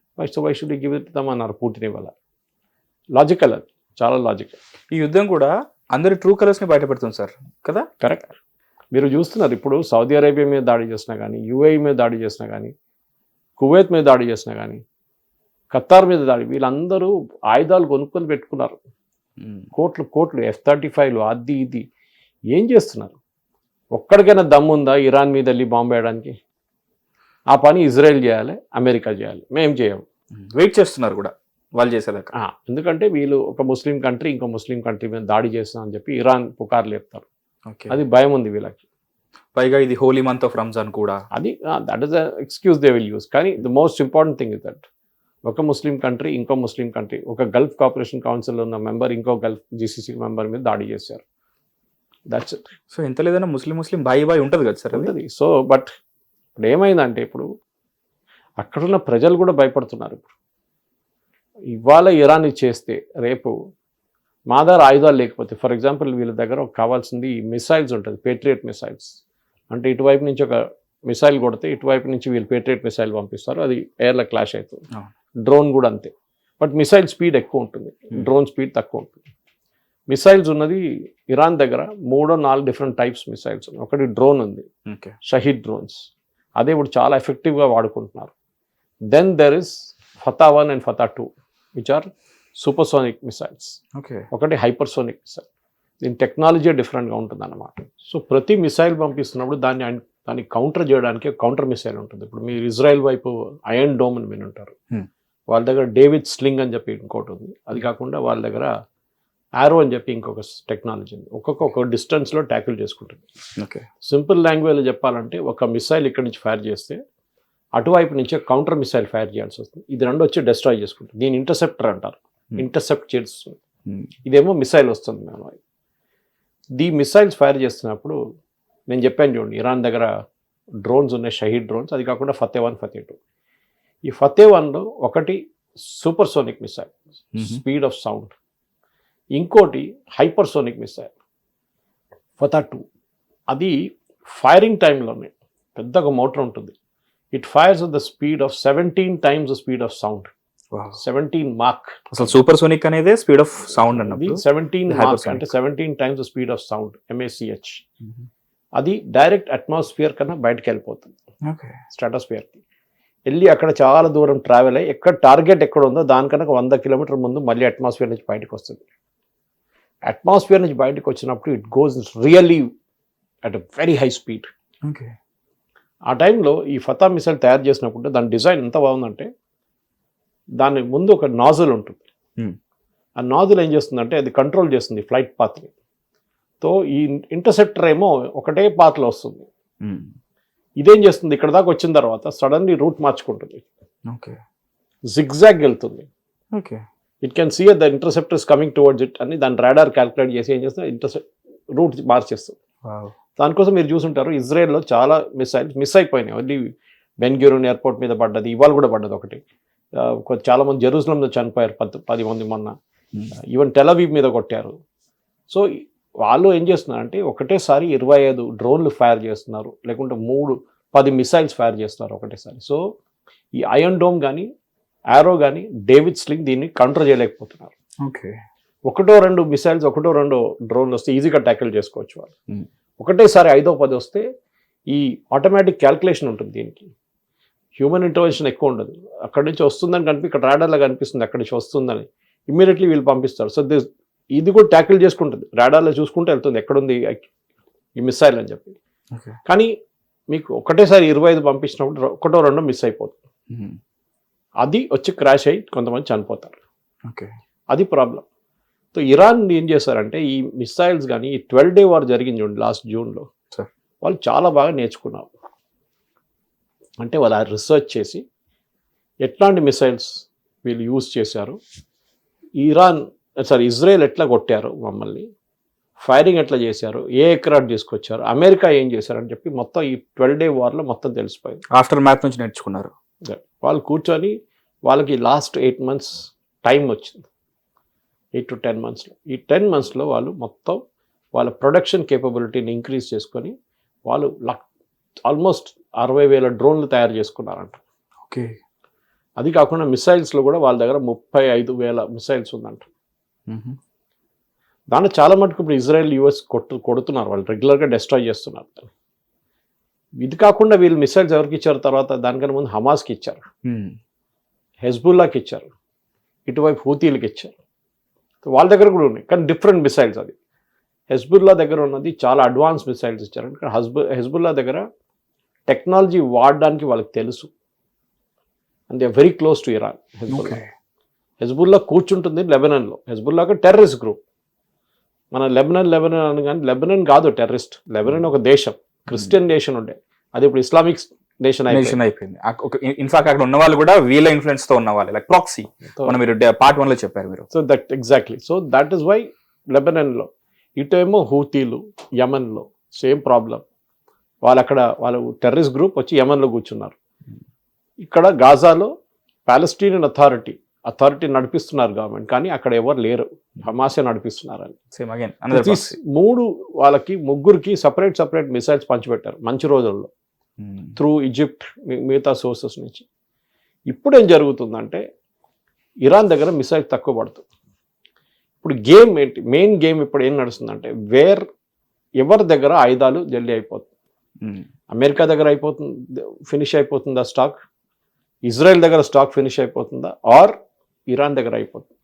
Why should give it them అన్నారు పుటిన్ ఇవాళ. లాజికల్, అది చాలా లాజికల్. ఈ యుద్ధం కూడా అందరి ట్రూ కలర్స్ని బయటపెడుతుంది సార్ కదా. కరెక్ట్. మీరు చూస్తున్నారు ఇప్పుడు సౌదీ అరేబియా మీద దాడి చేసినా కానీ, యుఏఈ మీద దాడి చేసినా కానీ, కువైత్ మీద దాడి చేసినా కానీ, ఖతార్ మీద దాడి, వీళ్ళందరూ ఆయుధాలు కొనుక్కొని పెట్టుకున్నారు. కోట్లు F-35లు అది ఇది ఏం చేస్తున్నారు? ఒక్కడికైనా దమ్ముందా ఇరాన్ మీద వెళ్ళి బాంబు వేయడానికి? ఆ పని ఇజ్రాయెల్ చేయాలి, అమెరికా చేయాలి, మేము చేయము. వెయిట్ చేస్తున్నారు కూడా వాళ్ళు చేసేదాకా. ఎందుకంటే వీళ్ళు ఒక ముస్లిం కంట్రీ ఇంకో ముస్లిం కంట్రీ మీద దాడి చేస్తున్నాం అని చెప్పి ఇరాన్ పుకార్లు చెప్తారు. అది భయం ఉంది వీళ్ళకి. పైగా ఇది హోలీ మంత్ ఆఫ్ రంజాన్ కూడా. అది that is the excuse they will use. కానీ the most important thing is that ఒక ముస్లిం కంట్రీ ఇంకో ముస్లిం కంట్రీ, ఒక గల్ఫ్ కోఆపరేషన్ కౌన్సిల్ ఉన్న మెంబర్ ఇంకో గల్ఫ్ GCC మెంబర్ మీద దాడి చేశారు. That's it. సో ఎంత లేదన్నా ముస్లిం బాయ్ ఉంటుంది కదా సార్. ఉంటుంది. సో బట్ ఇప్పుడు ఏమైందంటే ఇప్పుడు అక్కడున్న ప్రజలు కూడా భయపడుతున్నారు. ఇప్పుడు ఇవాళ ఇరాన్ చేస్తే రేపు మా దగ్గర ఆయుధాలు లేకపోతే, ఫర్ ఎగ్జాంపుల్ వీళ్ళ దగ్గర కావాల్సింది మిసైల్స్ ఉంటుంది, పేట్రియట్ మిసైల్స్. అంటే ఇటువైపు నుంచి ఒక మిసైల్ కొడితే ఇటువైపు నుంచి వీళ్ళు పేట్రియట్ మిసైల్ పంపిస్తారు, అది ఎయిర్లో క్లాష్ అవుతుంది. డ్రోన్ కూడా అంతే. బట్ మిసైల్ స్పీడ్ ఎక్కువ ఉంటుంది, డ్రోన్ స్పీడ్ తక్కువ ఉంటుంది. మిసైల్స్ ఉన్నది ఇరాన్ దగ్గర 3-4 డిఫరెంట్ టైప్స్ మిసైల్స్ ఉన్నాయి. ఒకటి డ్రోన్ ఉంది, షహీద్ డ్రోన్స్, అదే ఇప్పుడు చాలా ఎఫెక్టివ్గా వాడుకుంటున్నారు. Then there is Fattah 1 and Fattah 2 which are supersonic missiles. ఒకటి హైపర్సోనిక్ మిసైల్. దీని టెక్నాలజీ డిఫరెంట్గా ఉంటుంది అన్నమాట. సో ప్రతి మిసైల్ పంపిస్తున్నప్పుడు దాన్ని కౌంటర్ చేయడానికి కౌంటర్ మిసైల్ ఉంటుంది. ఇప్పుడు మీరు ఇజ్రాయెల్ వైపు ఐరన్ డోమ్ అని వినుంటారు, వాళ్ళ దగ్గర డేవిడ్ స్లింగ్ అని చెప్పి ఇంకోటి ఉంది. అది కాకుండా వాళ్ళ దగ్గర ఆరో అని చెప్పి ఇంకొక టెక్నాలజీ ఉంది. ఒక్కొక్క డిస్టెన్స్లో ట్యాకిల్ చేసుకుంటుంది. సింపుల్ లాంగ్వేజ్లో చెప్పాలంటే ఒక మిసైల్ ఇక్కడి నుంచి ఫైర్ చేస్తే అటువైపు నుంచే కౌంటర్ మిసైల్ ఫైర్ చేయాల్సి వస్తుంది. ఇది రెండు వచ్చి డిస్ట్రాయ్ చేసుకుంటుంది. దీని ఇంటర్సెప్టర్ అంటారు, ఇంటర్సెప్ట్ చేస్తుంది. ఇదేమో మిసైల్ వస్తుంది. మేము ది మిసైల్స్ ఫైర్ చేస్తున్నప్పుడు నేను చెప్పాను చూడండి, ఇరాన్ దగ్గర డ్రోన్స్ ఉన్నాయి, షహీద్ డ్రోన్స్. అది కాకుండా ఫతే 1, ఫతే 2. ఈ ఫతే 1లో ఒకటి supersonic missile, speed of sound. ఇంకోటి హైపర్సోనిక్ మిసైల్ ఫతా 2. అది ఫైరింగ్ టైంలోనే పెద్దగా మోటార్ ఉంటుంది. It fires with the speed of 17 times the speed of sound. 17 మాక్. అసలు సూపర్ సోనిక్ అనేది స్పీడ్ ఆఫ్ సౌండ్ అన్నది 17 మాక్ అంటే 17 times the speed of sound, MACH. అది డైరెక్ట్ అట్మాస్ఫియర్ కన్నా బయటకు వెళ్ళిపోతుంది, స్ట్రాటోస్ఫియర్కి వెళ్ళి అక్కడ చాలా దూరం ట్రావెల్ అయ్యి ఎక్కడ టార్గెట్ ఎక్కడ ఉందో దానికన్నా 100 kilometers ముందు మళ్ళీ అట్మాస్ఫియర్ నుంచి బయటకు వస్తుంది. అట్మాస్ఫియర్ నుంచి బయటకు వచ్చినప్పుడు it goes really at a very high speed. ఆ టైంలో ఈ ఫతా మిసైల్ తయారు చేసినప్పుడు దాని డిజైన్ ఎంత బాగుందంటే దాని ముందు ఒక నాజుల్ ఉంటుంది. ఆ నాజుల్ ఏం చేస్తుందంటే అది కంట్రోల్ చేస్తుంది ఫ్లైట్ పాత్ని. తో ఈ ఇంటర్సెప్టర్ ఏమో ఒకటే పాత్లో వస్తుంది. ఇదేం చేస్తుంది, ఇక్కడ దాకా వచ్చిన తర్వాత సడన్లీ రూట్ మార్చుకుంటుంది, జిగ్జాగ్ వెళ్తుంది. It can see the interceptor is coming towards it అని దాని రాడార్ క్యాల్కులేట్ చేసి ఏం చేస్తుంది, రూట్ మార్చేస్తుంది. దానికోసం మీరు చూసుంటారు ఇజ్రాయెల్లో చాలా మిసైల్స్ మిస్ అయిపోయినాయి. ఓన్లీ బెన్ గ్యూరియన్ ఎయిర్పోర్ట్ మీద పడ్డది, ఇవాళ కూడా పడ్డది ఒకటి. చాలా మంది జెరూసలంలో చనిపోయారు, 10 మంది మొన్న. ఈవెన్ టెలవీవ్ మీద కొట్టారు. సో వాళ్ళు ఏం చేస్తున్నారంటే ఒకటేసారి 25 డ్రోన్లు ఫైర్ చేస్తున్నారు, లేకుంటే 10 మిసైల్స్ ఫైర్ చేస్తున్నారు ఒకటేసారి. సో ఈ ఐరన్ డోమ్ కానీ ఆరో కానీ డేవిడ్ స్లింగ్ దీన్ని కంట్రోల్ చేయలేకపోతున్నారు. ఒకటో రెండు మిసైల్స్, ఒకటో రెండో డ్రోన్లు వస్తే ఈజీగా ట్యాకిల్ చేసుకోవచ్చు వాళ్ళు. ఒకటేసారి 5-10 వస్తే ఈ ఆటోమేటిక్ క్యాల్కులేషన్ ఉంటుంది దీనికి, హ్యూమన్ ఇంటర్వెన్షన్ ఎక్కువ ఉండదు. అక్కడి నుంచి వస్తుందని ఇక్కడ రాడార్లో కనిపిస్తుంది, అక్కడి నుంచి వస్తుందని ఇమ్మీడియట్లీ వీళ్ళు పంపిస్తారు. సో ఇది కూడా ట్యాకిల్ చేసుకుంటుంది, రాడార్లో చూసుకుంటూ వెళ్తుంది ఎక్కడుంది ఈ మిసైల్ అని చెప్పి. కానీ మీకు ఒకటేసారి 25 పంపించినప్పుడు ఒకటో రెండో మిస్ అయిపోతుంది. అది వచ్చి క్రాష్ అయ్యి కొంతమంది చనిపోతారు. అది ప్రాబ్లం. సో ఇరాన్ ఏం చేశారంటే ఈ మిసైల్స్ కానీ ఈ 12-day వార్ జరిగింది చూడండి లాస్ట్ జూన్లో, Sir. వాళ్ళు చాలా బాగా నేర్చుకున్నారు. అంటే వాళ్ళు రీసెర్చ్ చేసి ఎట్లాంటి మిసైల్స్ వీళ్ళు యూజ్ చేశారు, ఇజ్రాయెల్ ఎట్లా కొట్టారు మమ్మల్ని, ఫైరింగ్ ఎట్లా చేశారు, ఏ ఎక్రాట్ తీసుకొచ్చారు, అమెరికా ఏం చేశారని చెప్పి మొత్తం ఈ 12-day వార్లో మొత్తం తెలిసిపోయింది. ఆఫ్టర్ మ్యాథ్ నుంచి నేర్చుకున్నారు. వాళ్ళు కూర్చొని వాళ్ళకి లాస్ట్ 8 months టైం వచ్చింది, 8 to 10 months. ఈ 10 monthsలో వాళ్ళు మొత్తం వాళ్ళ ప్రొడక్షన్ కేపబిలిటీని ఇంక్రీజ్ చేసుకొని వాళ్ళు ఆల్మోస్ట్ 60,000 డ్రోన్లు తయారు చేసుకున్నారంట. ఓకే. అది కాకుండా మిసైల్స్లో కూడా వాళ్ళ దగ్గర 35,000 మిసైల్స్ ఉందంట. దాంట్లో చాలా మటుకు ఇప్పుడు ఇజ్రాయెల్ యూఎస్ కొడుతున్నారు, వాళ్ళు రెగ్యులర్గా డెస్ట్రాయ్ చేస్తున్నారు. ఇది కాకుండా వీళ్ళు మిసైల్స్ ఎవరికి ఇచ్చారు తర్వాత, దానికన్నా ముందు హమాస్కి ఇచ్చారు, హెజ్బుల్లాకి ఇచ్చారు, ఇటువైపు హూతీలకు ఇచ్చారు. వాళ్ళ దగ్గర కూడా ఉన్నాయి కానీ డిఫరెంట్ మిసైల్స్. అది హెజ్బుల్లా దగ్గర ఉన్నది చాలా అడ్వాన్స్ మిసైల్స్ ఇచ్చారు. కానీ హెజ్బుల్లా దగ్గర టెక్నాలజీ వాడడానికి వాళ్ళకి తెలుసు, and they are very close to Iran. Hezbollah కూర్చుంటుంది లెబనాన్లో. హెజ్బుల్లాకి టెర్రరిస్ట్ గ్రూప్. మన లెబనాన్ అని కానీ లెబనాన్ కాదు టెర్రరిస్ట్. లెబనాన్ ఒక దేశం, క్రిస్టియన్ నేషన్ ఉండే, అది ఇప్పుడు ఇస్లామిక్ నేషన్ అయిపోయింది. ఇన్ఫాక్ట్ అక్కడ ఉన్న వాళ్ళు కూడా వీళ్ళ ఇన్ఫ్లుయెన్స్ తో ఉన్న వాళ్ళు, లైక్ ప్రాక్సీ, మనం మీరు పార్ట్ 1లో చెప్పారు మీరు. So that exactly, so that is why లెబనాన్లో, ఇటేమో హూతీలు యమన్లో సేమ్ ప్రాబ్లం. వాళ్ళు టెర్రరిస్ట్ గ్రూప్ వచ్చి యమన్లో కూర్చున్నారు. ఇక్కడ గాజాలో ప్యాలెస్టీనియన్ అథారిటీ నడిపిస్తున్నారు గవర్నమెంట్, కానీ అక్కడ ఎవరు లేరు, హమాసే నడిపిస్తున్నారని. సేమ్ అగైన్ ముగ్గురికి సపరేట్ మిసైల్స్ పంచిపెట్టారు మంచి రోజుల్లో త్రూ ఈజిప్ట్ మిగతా సోర్సెస్ నుంచి. ఇప్పుడు ఏం జరుగుతుందంటే ఇరాన్ దగ్గర మిసైల్ తక్కువ పడుతుంది. ఇప్పుడు గేమ్ ఏంటి, మెయిన్ గేమ్ ఇప్పుడు ఏం నడుస్తుందంటే ఎవరి దగ్గర ఆయుధాలు జల్దీ అయిపోతుంది. అమెరికా దగ్గర ఫినిష్ అయిపోతుందా స్టాక్, ఇజ్రాయెల్ దగ్గర స్టాక్ ఫినిష్ అయిపోతుందా, ఆర్ ఇరాన్ దగ్గర అయిపోతుంది.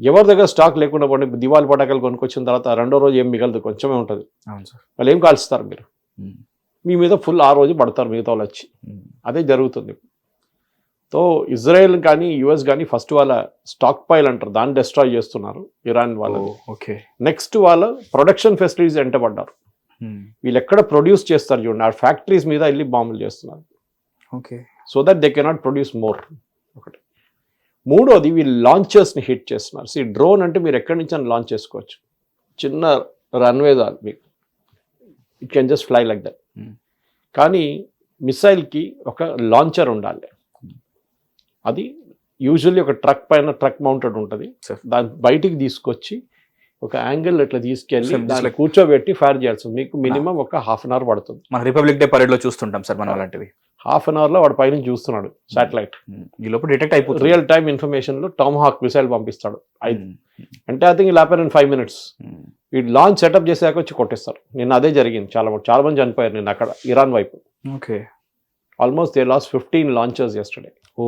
ఎవరి దగ్గర స్టాక్ లేకుండా పోనీ దివాళి పటాకాలు కొనుక్కొచ్చిన తర్వాత రెండో రోజు ఏం మిగలదు, కొంచెమే ఉంటుంది. వాళ్ళు ఏం కాల్స్తారు, మీరు మీ మీద ఫుల్ ఆ రోజు పడతారు మిగతా వాళ్ళు వచ్చి. అదే జరుగుతుంది. సో ఇజ్రాయెల్ కానీ యుఎస్ కానీ ఫస్ట్ వాళ్ళ స్టాక్ పైల్ అంటారు, దాన్ని డెస్ట్రాయ్ చేస్తున్నారు ఇరాన్ వాళ్ళు. ఓకే. నెక్స్ట్ వాళ్ళ ప్రొడక్షన్ ఫెసిలిటీస్ ఎంటబడ్డారు. వీళ్ళు ఎక్కడ ప్రొడ్యూస్ చేస్తారు చూడండి, ఆ ఫ్యాక్టరీస్ మీద వెళ్ళి బాంబులు చేస్తున్నారు. Okay. So that they cannot produce more. ఒకటి. మూడోది వీళ్ళు లాంచర్స్ని హిట్ చేస్తున్నారు. డ్రోన్ అంటే మీరు ఎక్కడి నుంచి లాంచ్ చేసుకోవచ్చు, చిన్న రన్వే దాని మీకు, it can just fly like that. కానీ మిసైల్కి ఒక లాంచర్ ఉండాలి. అది యూజువల్లీ ఒక ట్రక్ పైన ట్రక్ మౌంటెడ్ ఉంటుంది. దాన్ని బయటికి తీసుకొచ్చి ఒక యాంగిల్ ఇట్లా తీసుకెళ్ళి దాన్ని కూర్చోబెట్టి ఫైర్ చేయాల్సి మీకు మినిమం ఒక 1/2 hour పడుతుంది. మన రిపబ్లిక్ డే పరేడ్ లో చూస్తుంటాం సార్ మనం అలాంటివి. 1/2 hour లో వాడు పైన చూస్తున్నాడు శాటిలైట్, ఈ లోపు డిటెక్ట్ అయిపోతుంది. రియల్ టైమ్ ఇన్ఫర్మేషన్ లో టామ్హాక్ మిసైల్ పంపిస్తాడు. అంటే ఐ థింక్ 5 minutes ఈ లాంచ్ సెటప్ చేసాక వచ్చి కొట్టేస్తారు. నిన్న అదే జరిగింది, చాలా మంది చనిపోయారు నిన్న అక్కడ ఇరాన్ వైపు. Okay. Almost they last 15 launchers yesterday. ఓ,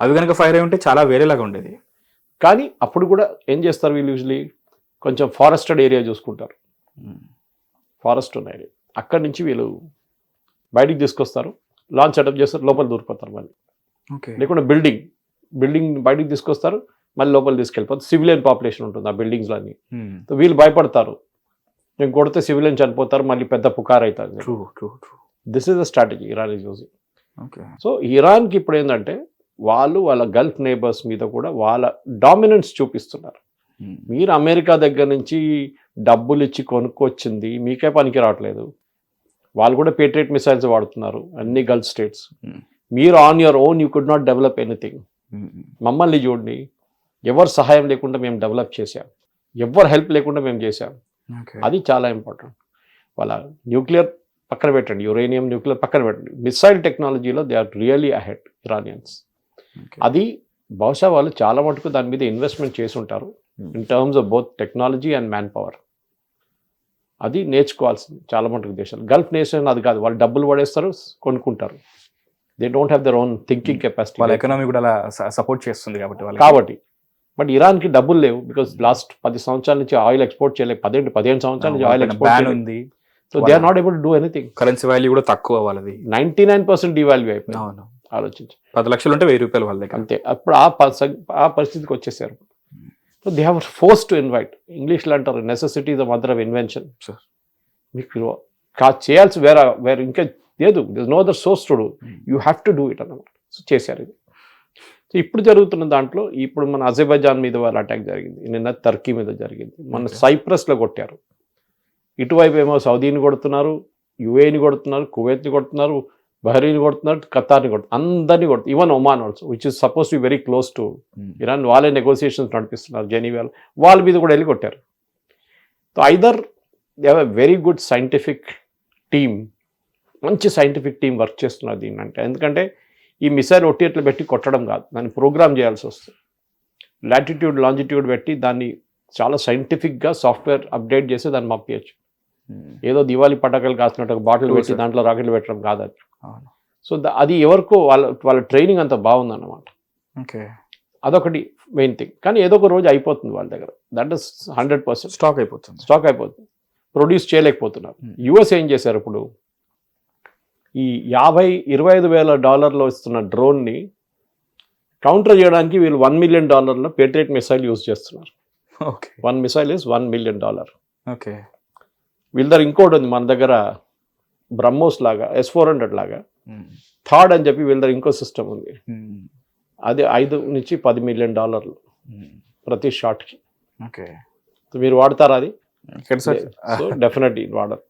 అవి కనుక ఫైర్ అయి ఉంటే చాలా వేరేలాగా ఉండేది. కానీ అప్పుడు కూడా ఏం చేస్తారు వీళ్ళు, యూజువలీ కొంచెం ఫారెస్టెడ్ ఏరియా చూసుకుంటారు, ఫారెస్ట్ ఉన్న ఏరియా, అక్కడి నుంచి వీళ్ళు బయటికి తీసుకొస్తారు, లాంచ్ సెటప్ చేస్తారు, లోపల దూరిపోతారు మళ్ళీ. లేకుండా బిల్డింగ్ బయటికి తీసుకొస్తారు, మళ్ళీ లోపల తీసుకెళ్ళిపోతారు. సివిలియన్ పాపులేషన్ ఉంటుంది ఆ బిల్డింగ్స్లో అన్ని. సో వీళ్ళు భయపడతారు, నేను కొడితే సివిలియన్ చనిపోతారు, మళ్ళీ పెద్ద పుకార్ అవుతుంది. This is the strategy Iran is using. So ఇరాన్కి ఇప్పుడు ఏంటంటే వాళ్ళ గల్ఫ్ నేబర్స్ మీద కూడా వాళ్ళ డామినెన్స్ చూపిస్తున్నారు. మీరు అమెరికా దగ్గర నుంచి డబ్బులు ఇచ్చి కొనుక్కొచ్చింది మీకే పనికి రావట్లేదు. వాళ్ళు కూడా పేట్రియట్ మిసైల్స్ వాడుతున్నారు అన్ని గల్ఫ్ స్టేట్స్. మీరు on your own you could not develop anything. మమ్మల్ని చూడండి, ఎవరు సహాయం లేకుండా మేము డెవలప్ చేసాం, ఎవరు హెల్ప్ లేకుండా మేము చేసాం. అది చాలా ఇంపార్టెంట్. వాళ్ళ న్యూక్లియర్ పక్కన పెట్టండి, యురేనియం న్యూక్లియర్ పక్కన పెట్టండి, మిసైల్ టెక్నాలజీలో they are really ahead Iranians. అది బహుశా వాళ్ళు చాలా మటుకు దాని మీద ఇన్వెస్ట్మెంట్ చేసి ఉంటారు in terms of both technology and man power. అది నేర్చుకోవాల్సింది చాలా మటుకు దేశాలు. గల్ఫ్ నేషన్ అది కాదు, వాళ్ళు డబ్బులు పడేస్తారు, కొనుక్కుంటారు. They don't have their own thinking capacity. వాళ్ళ ఎకనామీ కూడా అలా సపోర్ట్ చేస్తుంది కాబట్టి. బట్ ఇరాన్కి డబ్బులు లేవు, బికాస్ లాస్ట్ 10 సంవత్సరాల నుంచి ఆయిల్ ఎక్స్పోర్ట్ చేయలేదు, 15 సంవత్సరాల నుంచి ఆయిల్ ఎక్స్పోర్ట్ ఉంది. So they are not able to do anything. Currency value కూడా తక్కువ వాళ్ళది, 99% డివాల్యూ అయిపోయింది. ఆలోచించి 10 లక్షలు ఉంటే 1000 రూపాయలు వాళ్ళకి అంతే. అప్పుడు ఆ పరిస్థితికి వచ్చేసారు. So they have force to invite. ఇంగ్లీష్లో అంటారు necessity the mother of invention. Sure. మీకు చేయాల్సి వేరే ఇంకా లేదు, no other source to do, you have to do it అన్నమాట. సో చేశారు ఇది. సో ఇప్పుడు జరుగుతున్న దాంట్లో ఇప్పుడు మన అజర్బైజాన్ మీద వాళ్ళ అటాక్ జరిగింది, నిన్న టర్కీ మీద జరిగింది, మన సైప్రస్లో కొట్టారు. ఇటువైపు ఏమో సౌదీని కొడుతున్నారు, యుఏని కొడుతున్నారు, కువైత్ని కొడుతున్నారు, బహ్రెయిన్ కొడుతున్నారు, ఖతార్ని కొడుతున్నారు, అందరినీ కొడుతున్నారు. Even Oman also which is suppose to very close to Iran. వాళ్ళే నెగోసియేషన్స్ నడిపిస్తున్నారు జెనీవాలో, వాళ్ళ మీద కూడా వెళ్ళి కొట్టారు. So either they have a very good scientific team, మంచి సైంటిఫిక్ టీం వర్క్ చేస్తున్నారు దీన్ని. అంటే ఎందుకంటే ఈ మిసైల్ ఒట్టి ఎట్లా పెట్టి కొట్టడం కాదు, దాన్ని ప్రోగ్రామ్ చేయాల్సి వస్తుంది. లాటిట్యూడ్ లాంజిట్యూడ్ పెట్టి దాన్ని చాలా సైంటిఫిక్గా సాఫ్ట్వేర్ అప్డేట్ చేసి దాన్ని పంపించచ్చు. ఏదో దివాళీ పటాకాలు కాసినట్టు ఒక బాటిల్ పెట్టి దాంట్లో రాకెట్లు పెట్టడం కాదు అది. సో అది ఎవరికో వాళ్ళ ట్రైనింగ్ అంత బాగుందన్నమాట. ఓకే, అదొకటి మెయిన్ థింగ్. కానీ ఏదో ఒక రోజు అయిపోతుంది వాళ్ళ దగ్గర, దట్ ఇస్ 100% స్టాక్ అయిపోతుంది. ప్రొడ్యూస్ చేయలేకపోతున్నారు. యుఎస్ ఏం చేశారు ఇప్పుడు, ఈ $25,000 ఇస్తున్న డ్రోన్ని కౌంటర్ చేయడానికి వీళ్ళు $1 million పేట్రియట్ మిసైల్ యూజ్ చేస్తున్నారు. Okay, 1 missile is $1 million. Okay, వీళ్ళ దగ్గర ఇంకోటి ఉంది మన దగ్గర, బ్రహ్మోస్ లాగా S-400 లాగా థాడ్ అని చెప్పి వీళ్ళ దగ్గర ఇంకో సిస్టమ్ ఉంది. అది $5 నుంచి $10 million ప్రతి షాట్కి. ఓకే, మీరు వాడతారా అది? సో సో డెఫినెట్లీ వాడరు.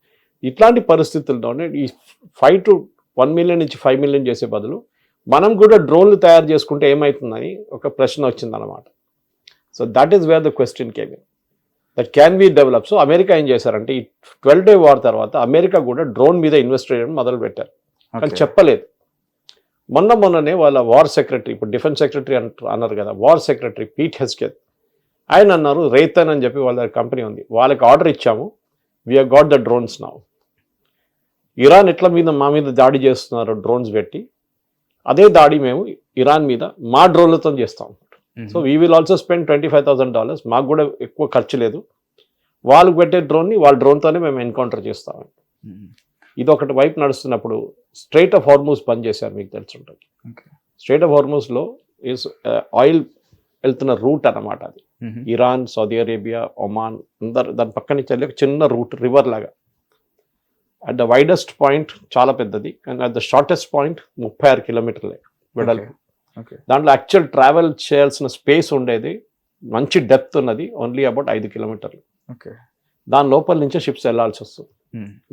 ఇట్లాంటి పరిస్థితుల్లోనే ఈ 5 to 1 million నుంచి 5 million చేసే బదులు మనం కూడా డ్రోన్లు తయారు చేసుకుంటే ఏమవుతుందని ఒక ప్రశ్న వచ్చిందన్నమాట. So that is where the question came in, that can be develop. So America ఏం చేశారంటే ఈ 12-day వార్ తర్వాత అమెరికా కూడా డ్రోన్ మీద ఇన్వెస్ట్ చేయడం మొదలు పెట్టారు, కానీ చెప్పలేదు. మొన్ననే వాళ్ళ వార్ సెక్రటరీ, ఇప్పుడు డిఫెన్స్ సెక్రటరీ అన్నారు కదా, వార్ సెక్రటరీ పీట్ హెస్కెత్, ఆయన అన్నారు రేతన్ అని చెప్పి వాళ్ళ కంపెనీ ఉంది, వాళ్ళకి ఆర్డర్ ఇచ్చాము, we have got the drones now. Iran ఎట్లా మా మీద దాడి చేస్తున్నారు డ్రోన్స్ పెట్టి, అదే దాడి మేము ఇరాన్ మీద మా డ్రోన్లతో చేస్తాం. So we will also spend $25,000, మాకు కూడా ఎక్కువ ఖర్చు లేదు, వాళ్ళకు పెట్టే డ్రోన్ని వాళ్ళ డ్రోన్తోనే మేము ఎన్కౌంటర్ చేస్తాం. ఇది ఒకటి వైపు నడుస్తున్నప్పుడు స్ట్రైట్ ఆఫ్ హార్మూజ్ బంద్ చేశారు, మీకు తెలుసుంటుంది. స్ట్రైట్ ఆఫ్ హార్మూజ్లో ఆయిల్ వెళ్తున్న రూట్ అన్నమాట అది. ఇరాన్, సౌదీ అరేబియా, ఒమాన్ అందరు దాని పక్క నుంచి వెళ్ళి ఒక చిన్న రూట్, రివర్ లాగా. అట్ ద వైడెస్ట్ పాయింట్ చాలా పెద్దది, కానీ అట్ ద షార్టెస్ట్ పాయింట్ 36 కిలోమీటర్లే వెడల్పు. దాంట్లో యాక్చువల్ ట్రావెల్ చేయాల్సిన స్పేస్ ఉండేది, మంచి డెప్త్ ఉన్నది, ఓన్లీ అబౌట్ 5 కిలోమీటర్లు. దాని లోపల నుంచే షిప్స్ వెళ్ళాల్సి వస్తుంది,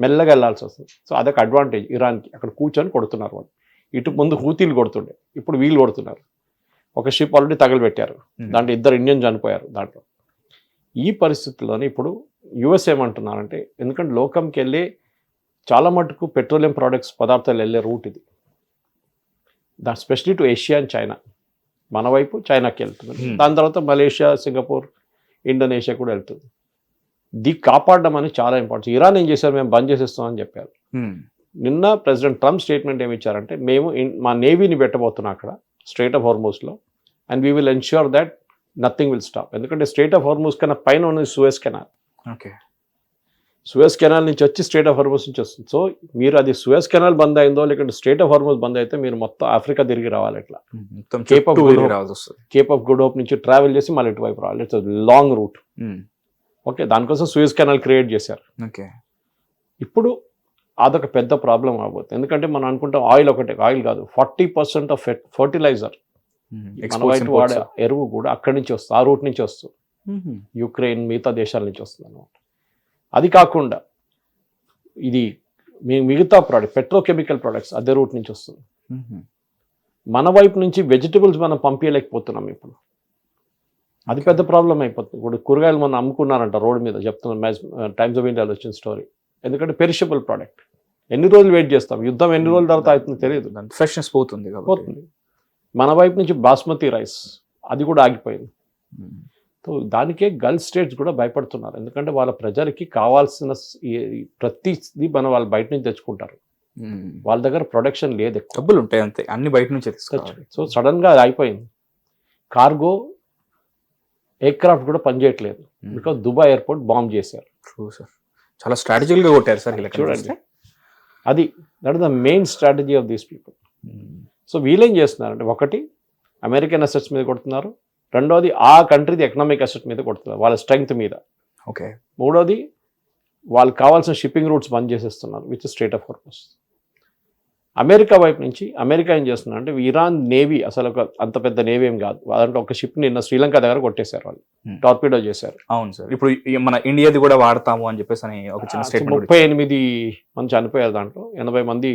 మెల్లగా వెళ్ళాల్సి వస్తుంది. సో అదొక అడ్వాంటేజ్ ఇరాన్కి. అక్కడ కూర్చొని కొడుతున్నారు వాళ్ళు. ఇటు ముందు హూతీలు కొడుతుండే, ఇప్పుడు వీళ్ళు కొడుతున్నారు. ఒక షిప్ ఆల్రెడీ తగలబెట్టారు, దాంట్లో 2 ఇండియన్ చనిపోయారు దాంట్లో. ఈ పరిస్థితుల్లోనే ఇప్పుడు యుఎస్ ఏమంటున్నారంటే, ఎందుకంటే లోకంకి వెళ్ళి చాలా మటుకు పెట్రోలియం ప్రోడక్ట్స్ పదార్థాలు వెళ్ళే రూట్ ఇది, దాని especially to Asia and China. మన వైపు చైనాకి వెళ్తుంది, దాని తర్వాత మలేషియా, సింగపూర్, ఇండోనేషియా కూడా వెళ్తుంది. కాపాడడం అనేది చాలా ఇంపార్టెంట్. ఇరాన్ ఏం చేశారు, మేము బంద్ చేసేస్తామని చెప్పారు. నిన్న ప్రెసిడెంట్ ట్రంప్ స్టేట్మెంట్ ఏమి ఇచ్చారంటే, మేము మా నేవీని పెట్టబోతున్నాం అక్కడ స్ట్రైట్ ఆఫ్ హార్మూజ్లో, and we will ensure that nothing will stop. ఎందుకంటే స్ట్రైట్ ఆఫ్ హార్మూజ్ కన్నా పైన ఉన్నది సూయజ్ కెనాల్. సూయజ్ కెనాల్ నుంచి వచ్చి స్ట్రైట్ ఆఫ్ హార్మూజ్ నుంచి వస్తుంది. సో మీరు అది సూయజ్ కెనాల్ బంద్ అయిందో లేకుంటే స్ట్రైట్ ఆఫ్ హార్మూజ్ బంద్ అయితే మీరు మొత్తం ఆఫ్రికా తిరిగి రావాలి. ఇట్లా కేప్ ఆఫ్ గుడ్ హోప్ నుంచి ట్రావెల్ చేసి మళ్ళీ ఇటువైపు రావాలి. It's long route. ఓకే, దానికోసం సూయజ్ కెనాల్ క్రియేట్ చేశారు. ఇప్పుడు అదొక పెద్ద ప్రాబ్లం అవబోతుంది. ఎందుకంటే మనం అనుకుంటాం ఆయిల్ ఒకటే, ఆయిల్ కాదు, 40% ఆఫ్ ఫర్టిలైజర్ మన వైపు వాడే ఎరువు కూడా అక్కడి నుంచి వస్తుంది, ఆ రూట్ నుంచి వస్తుంది. యుక్రెయిన్, మిగతా దేశాల నుంచి వస్తుంది అన్నమాట. అది కాకుండా ఇది మిగతా ప్రోడక్ట్, పెట్రోకెమికల్ ప్రోడక్ట్స్ అదే రూట్ నుంచి వస్తుంది. మన వైపు నుంచి వెజిటబుల్స్ మనం పంపించలేకపోతున్నాం ఇప్పుడు. అది పెద్ద ప్రాబ్లం అయిపోతుంది. ఇప్పుడు కూరగాయలు మనం అమ్ముకున్నారంట రోడ్డు మీద, చెప్తున్నాను, టైమ్స్ ఆఫ్ ఇండియాలో వచ్చిన స్టోరీ. ఎందుకంటే పెరిషబుల్ ప్రోడక్ట్, ఎన్ని రోజులు వెయిట్ చేస్తాం, యుద్ధం ఎన్ని రోజుల తర్వాత అవుతుందో తెలియదు, ఫ్రెష్నెస్ పోతుంది. మన వైపు నుంచి బాస్మతి రైస్ అది కూడా ఆగిపోయింది. సో దానికే గల్ఫ్ స్టేట్స్ కూడా భయపడుతున్నారు. ఎందుకంటే వాళ్ళ ప్రజలకి కావాల్సిన ప్రతిదీ వాళ్ళు బయట నుంచి తెచ్చుకుంటారు. వాళ్ళ దగ్గర ప్రొడక్షన్ లేదు, డబ్బులు ఉంటాయి అంతే, అన్ని బయట నుంచి తెచ్చుకోవాలి. సో సడన్గా అది అయిపోయింది. కార్గో ఎయిర్క్రాఫ్ట్ కూడా పనిచేయట్లేదు, బికాస్ దుబాయ్ ఎయిర్పోర్ట్ బాంబ్ చేశారు. చాలా స్ట్రాటజీగా కొట్టారు సార్. చూడండి, అది that is the main strategy of these people. So వీళ్ళేం చేస్తున్నారంటే, ఒకటి అమెరికన్ అసెట్స్ మీద కొడుతున్నారు, రెండోది ఆ కంట్రీది ఎకనామిక్ అసెట్ మీద కొడుతున్నారు, వాళ్ళ స్ట్రెంగ్త్ మీద. ఓకే. మూడోది వాళ్ళకి కావాల్సిన షిప్పింగ్ రూట్స్ బంద్ చేసేస్తున్నారు with strait of Hormuz. America వైపు నుంచి అమెరికా ఏం చేస్తున్నారు అంటే ఇరాన్ నేవీ అసలు ఒక అంత పెద్ద నేవీ ఏం కాదు, దాంట్లో ఒక షిప్ నిన్న శ్రీలంక దగ్గర కొట్టేశారు వాళ్ళు, టార్పీడో చేశారు. అవును సార్, ఇప్పుడు మన ఇండియాది కూడా వాడతాము అని చెప్పేసి అని ఒక చిన్న స్టేట్మెంట్. 38 మంది చనిపోయారు దాంట్లో, 80 మంది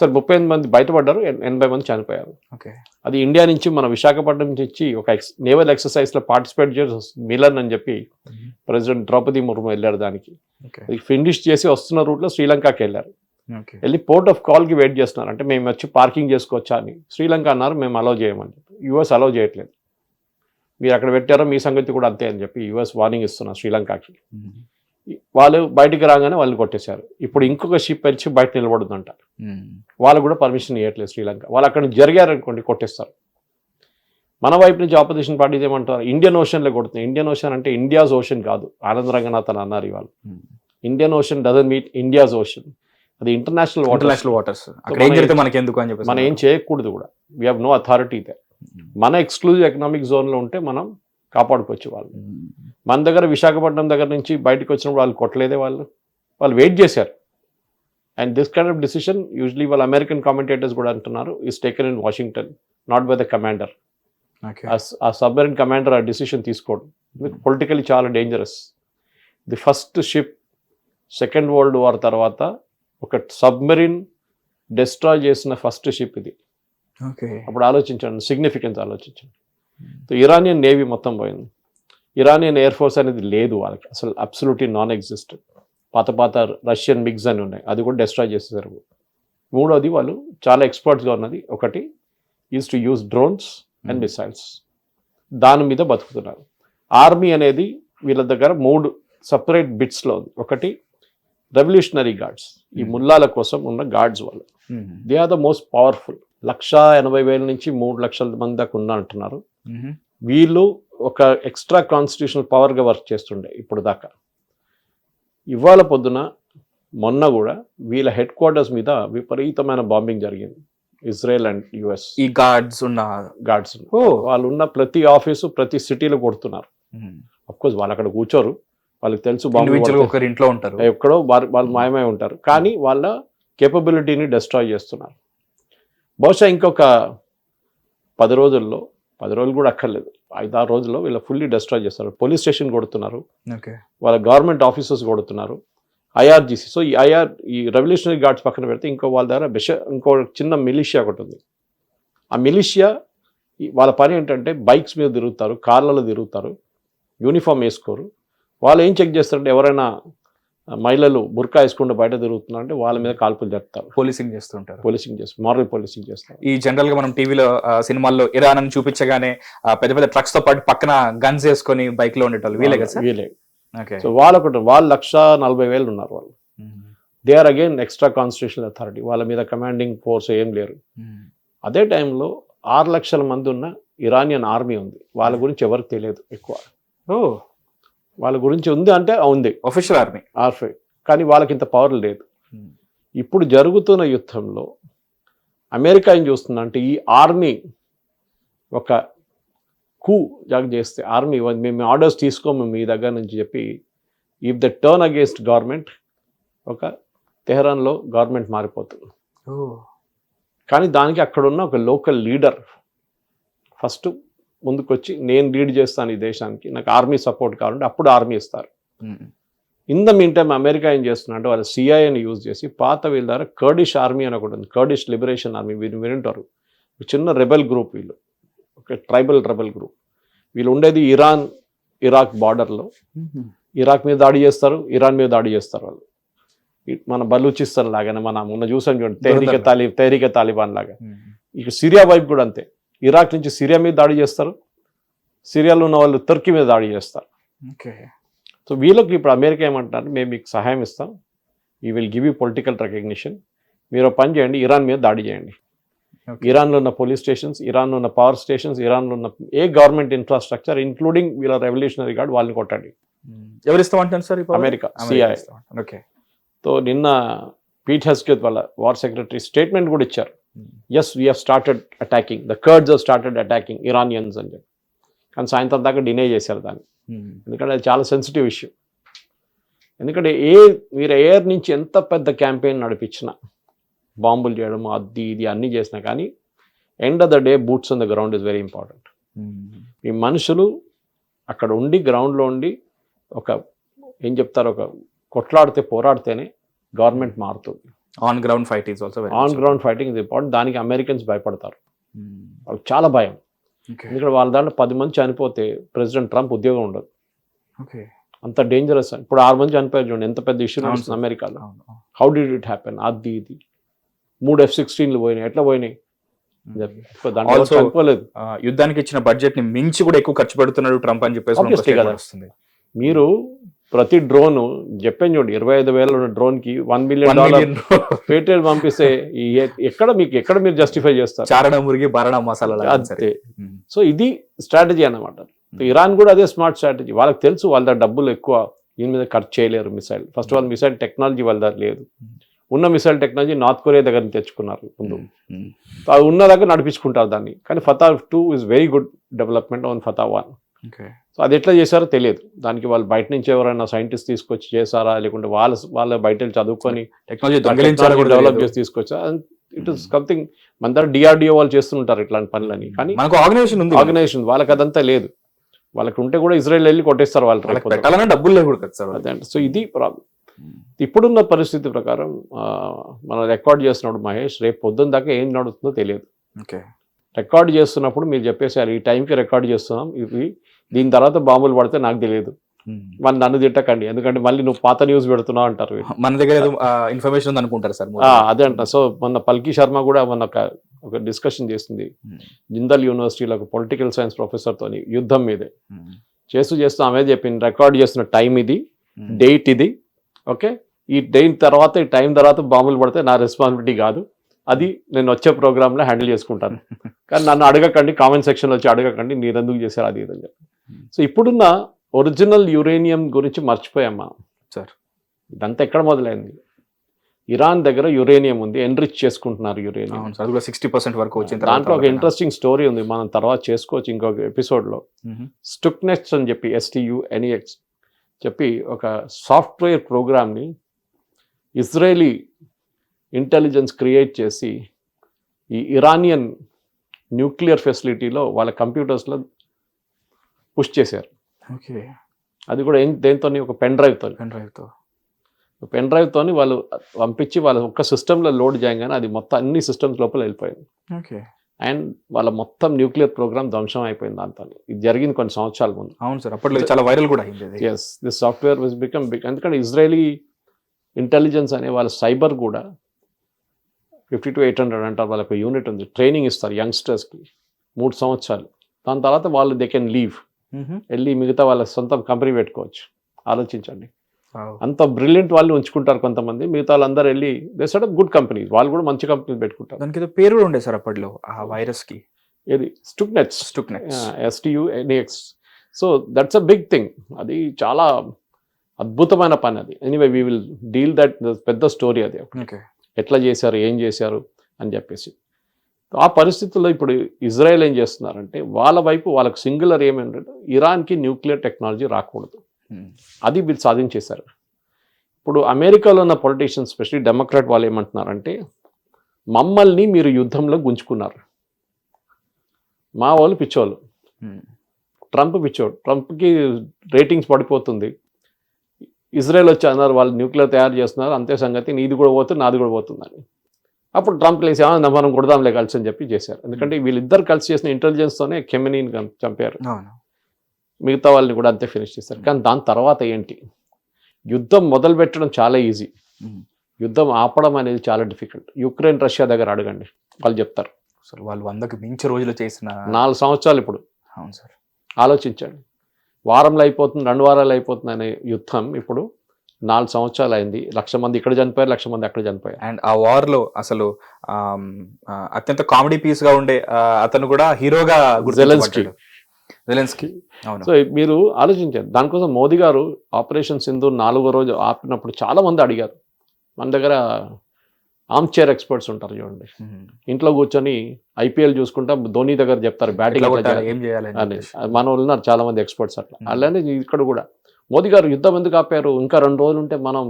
సార్ 38 మంది బయటపడ్డారు, 80 మంది చనిపోయారు. ఓకే. అది ఇండియా నుంచి మన విశాఖపట్నం నుంచి ఒక నేవల్ ఎక్సర్సైజ్లో పార్టిసిపేట్ చేసి మిలన్ అని చెప్పి ప్రెసిడెంట్ ద్రౌపది ముర్ము వెళ్ళారు దానికి. అది ఫినిష్ చేసి వస్తున్న రూట్లో శ్రీలంకకి వెళ్ళారు. వెళ్ళి పోర్ట్ ఆఫ్ కాల్కి వెయిట్ చేస్తున్నారు, అంటే మేము వచ్చి పార్కింగ్ చేసుకోవచ్చా అని. శ్రీలంక అన్నారు మేము అలౌ చేయమని చెప్పి. యూఎస్ అలౌ చేయట్లేదు, మీరు అక్కడ పెట్టారో మీ సంగతి కూడా అంతే అని చెప్పి యూఎస్ వార్నింగ్ ఇస్తున్నారు శ్రీలంకకి. వాళ్ళు బయటికి రాగానే వాళ్ళు కొట్టేశారు. ఇప్పుడు ఇంకొక షిప్ వచ్చి బయట నిలబడుతుందంట, వాళ్ళు కూడా పర్మిషన్ ఇవ్వట్లేదు శ్రీలంక. వాళ్ళు అక్కడ నుంచి జరిగారనుకోండి కొట్టేస్తారు. మన వైపు నుంచి ఆపోజిషన్ పార్టీస్ ఏమంటారు, ఇండియన్ ఓషన్లో కొడుతుంది. ఇండియన్ ఓషన్ అంటే ఇండియాస్ ఓషన్ కాదు, ఆనంద్ రంగనాథన్ అన్నారు ఇవాళ. Indian ocean doesn't mean India's ocean, అది ఇంటర్నేషనల్ వాటర్స్. మనకి ఎందుకు అని చెప్పి మనం ఏం చేయకూడదు కూడా, we have no authority they. మన ఎక్స్క్లూజివ్ ఎకనామిక్ జోన్లో ఉంటే మనం కాపాడుకోవచ్చు వాళ్ళు. మన దగ్గర విశాఖపట్నం దగ్గర నుంచి బయటకు వచ్చినప్పుడు వాళ్ళు కొట్టలేదే, వాళ్ళు వెయిట్ చేశారు. And this kind of decision usually వాళ్ళ అమెరికన్ కామెంటేటర్స్ కూడా అంటున్నారు is taken in Washington, not by the commander. ఆ సబ్మెరీన్ కమాండర్ ఆ డిసిషన్ తీసుకోవడం పొలిటికలీ చాలా dangerous. The first ship second world war తర్వాత ఒక సబ్మెరీన్ డిస్ట్రాయ్ చేసిన ఫస్ట్ షిప్ ఇది. అప్పుడు ఆలోచించండి, సిగ్నిఫికెన్స్ ఆలోచించండి. ఇరానియన్ నేవీ మొత్తం పోయింది, ఇరానియన్ ఎయిర్ ఫోర్స్ అనేది లేదు వాళ్ళకి అసలు, అబ్సల్యూట్లీ నాన్ ఎగ్జిస్టెంట్. పాత రష్యన్ మిగ్స్ అని ఉన్నాయి, అది కూడా డిస్ట్రాయ్ చేసేసారు. మూడోది వాళ్ళు చాలా ఎక్స్పర్ట్స్గా ఉన్నది ఒకటి is to use drones and missiles, దాని మీద బతుకుతున్నారు. ఆర్మీ అనేది వీళ్ళ దగ్గర 3 సపరేట్ బిట్స్లో ఉంది. ఒకటి రెవల్యూషనరీ గార్డ్స్, ఈ ముల్లాల కోసం ఉన్న గార్డ్స్ వాళ్ళు, they are the most powerful. 1,80,000 నుంచి 3 లక్షల మంది దాకా ఉన్నా అంటున్నారు. వీళ్ళు ఒక ఎక్స్ట్రా కాన్స్టిట్యూషనల్ పవర్గా వర్క్ చేస్తుండే ఇప్పుడు దాకా. ఇవాళ పొద్దున మొన్న కూడా వీళ్ళ హెడ్ క్వార్టర్స్ మీద విపరీతమైన బాంబింగ్ జరిగింది, ఇజ్రాయెల్ అండ్ యుఎస్. ఈ గార్డ్స్ వాళ్ళు ఉన్న ప్రతి ఆఫీసు ప్రతి సిటీలో కొడుతున్నారు. అఫ్కోర్స్ వాళ్ళు అక్కడ కూర్చోరు, వాళ్ళకి తెలుసు ఒకరి ఇంట్లో ఉంటారు, ఎక్కడో వాళ్ళు మాయమై ఉంటారు, కానీ వాళ్ళ కేపబిలిటీని డిస్ట్రాయ్ చేస్తున్నారు. బహుశా ఇంకొక 10 రోజుల్లో, 10 రోజులు కూడా అక్కర్లేదు, 5-6 రోజుల్లో వీళ్ళ ఫుల్లీ డిస్ట్రాయ్ చేస్తారు. పోలీస్ స్టేషన్ కొడుతున్నారు, వాళ్ళ గవర్నమెంట్ ఆఫీసర్స్ కొడుతున్నారు, ఐఆర్జీసీ. సో ఈ రెవల్యూషనరీ గార్డ్స్ పక్కన పెడితే ఇంకో వాళ్ళ దగ్గర ఇంకో చిన్న మిలిషియా ఒకటి ఉంది. ఆ మిలిషియా వాళ్ళ పని ఏంటంటే బైక్స్ మీద తిరుగుతారు, కార్లలో తిరుగుతారు, యూనిఫామ్ వేసుకోరు. వాళ్ళు ఏం చెక్ చేస్తారంటే ఎవరైనా మహిళలు బుర్కా వేసుకుంటూ బయట తిరుగుతున్నారంటే వాళ్ళ మీద కాల్పులు జరుపుతారు, పోలీసింగ్ చేస్తారు, మారల్ పోలీసింగ్ చేస్తారు. ఈ జనరల్ గా మనం టీవీలో సినిమాల్లో ఇరాన్ అని చూపించగానే పెద్ద పెద్ద ట్రక్స్ తో పాటు పక్కన గన్స్ వేసుకొని బైక్ లో ఉండేటోళ్ళు వీలే కదా? వీలే. సో వాళ్ళు 1,40,000 ఉన్నారు వాళ్ళు. They are again extra constitutional authority, వాళ్ళ మీద కమాండింగ్ ఫోర్స్ ఏం లేరు. అదే టైంలో 6 లక్షల మంది ఉన్న ఇరానియన్ ఆర్మీ ఉంది, వాళ్ళ గురించి ఎవరికి తెలియదు ఎక్కువ. వాళ్ళ గురించి ఉంది అంటే ఉంది ఆఫీషియల్ ఆర్మీ, కానీ వాళ్ళకి ఇంత పవర్ లేదు. ఇప్పుడు జరుగుతున్న యుద్ధంలో అమెరికా ఏం చూస్తుందంటే ఈ ఆర్మీ ఒక చేస్తే, ఆర్మీ మేము ఆర్డర్స్ తీసుకోము మీ దగ్గర నుంచి చెప్పి, if the turn against government, ఒక తెహరాన్లో గవర్నమెంట్ మారిపోతుంది. కానీ దానికి అక్కడున్న ఒక లోకల్ లీడర్ ఫస్ట్ ముందుకొచ్చి నేను లీడ్ చేస్తాను ఈ దేశానికి, నాకు ఆర్మీ సపోర్ట్ కావాలంటే అప్పుడు ఆర్మీ ఇస్తారు. In the mean time America ఏం చేస్తున్నారంటే వాళ్ళ సిఐని యూజ్ చేసి పాత వీళ్ళ ద్వారా కర్డిష్ ఆర్మీ అని ఒకటి ఉంది, కర్డిష్ లిబరేషన్ ఆర్మీ, వీళ్ళు వింటారు. చిన్న రెబెల్ గ్రూప్, వీళ్ళు ఒక ట్రైబల్ రెబెల్ గ్రూప్. వీళ్ళు ఉండేది ఇరాక్ బార్డర్లో. ఇరాక్ మీద దాడి చేస్తారు, ఇరాన్ మీద దాడి చేస్తారు వాళ్ళు. మన బలూచిస్తాన్ లాగానే మనం మొన్న చూసాం చూడండి, తెహరీకే తాలిబాన్ లాగా. ఇక సిరియా వైపు కూడా అంతే, ఇరాక్ నుంచి సిరియా మీద దాడి చేస్తారు, సిరియాలో ఉన్న వాళ్ళు టర్కీ మీద దాడి చేస్తారు. సో వీళ్ళకి ఇప్పుడు అమెరికా ఏమంటారు, మేము మీకు సహాయం ఇస్తాం, ఈ will give you political recognition, మీరు పని చేయండి, ఇరాన్ మీద దాడి చేయండి. ఇరాన్లో ఉన్న పోలీస్ స్టేషన్స్, ఇరాన్లో ఉన్న పవర్ స్టేషన్స్, ఇరాన్లో ఉన్న ఏ గవర్నమెంట్ ఇన్ఫ్రాస్ట్రక్చర్ ఇంక్లూడింగ్ వీళ్ళ రెవల్యూషనరీ గార్డ్ వాళ్ళని కొట్టండి. ఎవరు ఇస్తామంటారు సార్? America, CIA. సో నిన్న పీట్ హెస్కెత్ వాళ్ళ వార్ సెక్రటరీ స్టేట్మెంట్ కూడా ఇచ్చారు, yes we have started attacking, the Kurds have started attacking Iranians అని చెప్పి. కానీ సాయంత్రం దాకా డినే చేశారు దాన్ని, ఉమ్. ఎందుకంటే అది చాలా సెన్సిటివ్ ఇష్యూ. ఎందుకంటే మీరు ఎయిర్ నుంచి ఎంత పెద్ద క్యాంపెయిన్ నడిపించినా, బాంబులు చేయడం అది ఇది అన్నీ చేసినా కానీ end of the day boots on the ground is very important. ఈ మనుషులు అక్కడ ఉండి గ్రౌండ్లో ఉండి ఒక ఏం చెప్తారు, ఒక కొట్లాడితే పోరాడితేనే గవర్నమెంట్ మారుతుంది. On ground fight is also on ground fighting is important. దానికి అమెరికన్స్ భయపడతారు, వాళ్ళకి చాలా భయం. ఎందుకంటే వాళ్ళ దాంట్లో 10 మంది చనిపోతే ప్రెసిడెంట్ ట్రంప్ ఉద్యోగం ఉండదు, అంత డేంజరస్. ఇప్పుడు 6 మంది చనిపోయారు చూడండి, ఎంత పెద్ద ఇష్యూ నడుస్తుంది అమెరికాలో. How did it happen? అది ఇది 3 F-16లు పోయినాయి, ఎట్లా పోయినాయి? దాంట్లో చనిపోలేదు. యుద్ధానికి ఇచ్చిన బడ్జెట్ ని మించి కూడా ఎక్కువ ఖర్చు పెడుతున్నాడు ట్రంప్ అని చెప్పేసి కదా వస్తుంది. మీరు ప్రతి డ్రోన్ చెప్పాను చూడండి, 25,000 ఉన్న డ్రోన్ కి $1 million పేటెంట్ పంపిస్తే ఎక్కడ మీరు జస్టిఫై చేస్తారు? చారణ మురిగి బరణ మసాలా అంతే. సో ఇది స్ట్రాటజీ అన్నమాట. ఇరాన్ కూడా అదే స్మార్ట్ స్ట్రాటజీ. వాళ్ళకి తెలుసు వాళ్ళ దగ్గర డబ్బులు ఎక్కువ దీని మీద ఖర్చు చేయలేరు. Missile first of all missile technology వాళ్ళ దగ్గర లేదు. ఉన్న మిసైల్ టెక్నాలజీ నార్త్ కొరియా దగ్గర నుంచి తెచ్చుకున్నారు ముందు, అది ఉన్న దగ్గర నడిపించుకుంటారు దాన్ని. కానీ Fatah 2 is very good development on Fatah 1. So అది ఎట్లా చేశారో తెలియదు. దానికి వాళ్ళు బయట నుంచి ఎవరైనా సైంటిస్ట్ తీసుకొచ్చి చేశారా, లేకుంటే వాళ్ళ బయట చదువుకొని టెక్నాలజీ డెవలప్ చేసి తీసుకొచ్చా. It is something. మన దగ్గర DRDO వాళ్ళు చేస్తుంటారు ఇట్లాంటి పనులని, కానీ ఆర్గనైజేషన్ వాళ్ళకి అదంతా లేదు. వాళ్ళకి ఉంటే కూడా ఇజ్రాయెల్ వెళ్ళి కొట్టేస్తారు వాళ్ళు, డబ్బులు లేవు కదా సార్. అదే. సో ఇది ప్రాబ్లం. ఇప్పుడున్న పరిస్థితి ప్రకారం మనం రికార్డ్ చేస్తున్నప్పుడు మహేష్, రేపు పొద్దున్న దాకా ఏం నడుస్తుందో తెలియదు. రికార్డ్ చేస్తున్నప్పుడు మీరు చెప్పేసారు ఈ టైంకి రికార్డ్ చేస్తున్నాం, ఇవి దీని తర్వాత బాంబులు పడితే నాకు తెలియదు, మన నన్ను తిట్టకండి, ఎందుకంటే మళ్ళీ నువ్వు పాత న్యూస్ పెడుతున్నావు అంటారు. మన దగ్గర ఇన్ఫర్మేషన్ ఉంది అనుకుంటారు సార్. అదే అంట. సో మొన్న పల్కి శర్మ కూడా మొన్న ఒక డిస్కషన్ చేసింది జిందల్ యూనివర్సిటీలో ఒక పొలిటికల్ సైన్స్ ప్రొఫెసర్ తోని యుద్ధం మీదే చేస్తూ ఆమె చెప్పింది, రికార్డ్ చేస్తున్న టైం ఇది, డేట్ ఇది, ఓకే, ఈ డేట్ తర్వాత ఈ టైం తర్వాత బాంబులు పడితే నా రెస్పాన్సిబిలిటీ కాదు, అది నేను వచ్చే ప్రోగ్రాంలో హ్యాండిల్ చేసుకుంటాను, కానీ నన్ను అడగకండి, కామెంట్ సెక్షన్లో వచ్చి అడగకండి మీరు ఎందుకు చేశారు అది ఇదని చెప్పి. సో ఇప్పుడున్న ఒరిజినల్ యురేనియం గురించి మర్చిపోయామ్మా సార్. ఇదంతా ఎక్కడ మొదలైంది? ఇరాన్ దగ్గర యురేనియం ఉంది, ఎన్రిచ్ చేసుకుంటున్నారు యురేనియం. 60% వరకు వచ్చింది. దాంట్లో ఒక ఇంట్రెస్టింగ్ స్టోరీ ఉంది, మనం తర్వాత చేసుకోవచ్చు ఇంకొక ఎపిసోడ్లో. స్టుక్నెక్స్ అని చెప్పి STUNEX చెప్పి ఒక సాఫ్ట్వేర్ ప్రోగ్రామ్ని ఇజ్రాయేలీ ఇంటెలిజెన్స్ క్రియేట్ చేసి ఈ ఇరానియన్ న్యూక్లియర్ ఫెసిలిటీలో వాళ్ళ కంప్యూటర్స్లో పుష్ చేశారు. అది కూడా దేంతో, ఒక పెన్ డ్రైవ్తో వాళ్ళు పంపించి వాళ్ళ ఒక్క సిస్టంలో లోడ్ చేయగానే అది మొత్తం అన్ని సిస్టమ్స్ లోపల వెళ్ళిపోయింది. అండ్ వాళ్ళ మొత్తం న్యూక్లియర్ ప్రోగ్రామ్ ధ్వంసం అయిపోయింది దాంతో. ఇది జరిగింది కొన్ని సంవత్సరాల ముందు. అవును సార్, అప్పట్లో చాలా వైరల్ కూడా అయింది. Yes, this software was become big. ఎందుకంటే ఇజ్రాయలీ ఇంటెలిజెన్స్ అనే వాళ్ళ సైబర్ కూడా 50 to 800 అంటారు, వాళ్ళకి యూనిట్ ఉంది, ట్రైనింగ్ ఇస్తారు యంగ్స్టర్స్కి 3 సంవత్సరాలు. దాని తర్వాత వాళ్ళు దే కెన్ లీవ్, వెళ్ళి మిగతా వాళ్ళ సొంత కంపెనీ పెట్టుకోవచ్చు. ఆలోచించండి, అంత బ్రిలియంట్ వాళ్ళు ఉంచుకుంటారు కొంతమంది, మిగతా వాళ్ళందరూ వెళ్ళి they set up good companies, వాళ్ళు కూడా మంచి కంపెనీలు పెట్టుకుంటారు. దానికి ఏదో పేరు కూడా ఉండే సార్ అప్పట్లో ఆ వైరస్ కి, ఏది Stuxnet's STUNEX. So that's a big thing, అది చాలా అద్భుతమైన పని అది. Anyway we will deal that, పెద్ద స్టోరీ అది, ఎట్లా చేశారు ఏం చేశారు అని చెప్పేసి. ఆ పరిస్థితుల్లో ఇప్పుడు ఇజ్రాయెల్ ఏం చేస్తున్నారంటే వాళ్ళ వైపు వాళ్ళకి సింగులర్ ఏమేంటంటే ఇరాన్కి న్యూక్లియర్ టెక్నాలజీ రాకూడదు, అది వీళ్ళు సాధించేశారు. ఇప్పుడు అమెరికాలో ఉన్న పొలిటీషియన్స్ స్పెషల్లీ డెమోక్రాట్ వాళ్ళు ఏమంటున్నారంటే మమ్మల్ని మీరు యుద్ధంలో గుంజుకున్నారు, మా వాళ్ళు పిచ్చోళ్ళు, ట్రంప్ పిచ్చోడు, ట్రంప్కి రేటింగ్స్ పడిపోతుంది, ఇజ్రాయెల్ వచ్చి అన్నారు వాళ్ళు న్యూక్లియర్ తయారు చేస్తున్నారు అంతే సంగతి, నీది కూడా పోతుంది నాది కూడా పోతుందని. అప్పుడు ట్రంప్ లేసి మనం కొడదాంలే కలిసి అని చెప్పి చేశారు. ఎందుకంటే వీళ్ళిద్దరు కలిసి చేసిన ఇంటెలిజెన్స్తోనే కెమెనీని చంపారు, మిగతా వాళ్ళని కూడా అంతే ఫినిష్ చేశారు. కానీ దాని తర్వాత ఏంటి, యుద్ధం మొదలు పెట్టడం చాలా ఈజీ, యుద్ధం ఆపడం అనేది చాలా డిఫికల్ట్. యుక్రెయిన్ రష్యా దగ్గర అడగండి, వాళ్ళు చెప్తారు. సార్ వాళ్ళు 100కి మించి రోజులు చేసిన 4 సంవత్సరాలు ఇప్పుడు. అవును సార్, ఆలోచించండి, వారంలో అయిపోతుంది 2 వారాలు అయిపోతుంది అనే యుద్ధం ఇప్పుడు 4 సంవత్సరాలు అయింది. 1,00,000 మంది ఇక్కడ చనిపోయారు, 1,00,000 మంది అక్కడ చనిపోయారు. అండ్ ఆ వార్ లో అసలు అత్యంత కామెడీ పీస్ గా ఉండే అతను కూడా హీరోగా జెలెన్స్కీ. సో మీరు ఆలోచించారు, దానికోసం మోదీ గారు ఆపరేషన్ సింధూర్ 4వ రోజు ఆపినప్పుడు చాలా మంది అడిగారు, మన దగ్గర ఆర్మ్ చైర్ ఎక్స్పర్ట్స్ ఉంటారు చూడండి, ఇంట్లో కూర్చొని ఐపీఎల్ చూసుకుంటా ధోని దగ్గర చెప్తారు బ్యాటింగ్ ఏం చేయాలి అని. మన వాళ్ళు ఉన్నారు చాలా మంది ఎక్స్పర్ట్స్ అట్లా. అలానే ఇక్కడ కూడా మోదీ గారు యుద్ధం ఎందుకు ఆపారు, ఇంకా 2 రోజులు ఉంటే మనం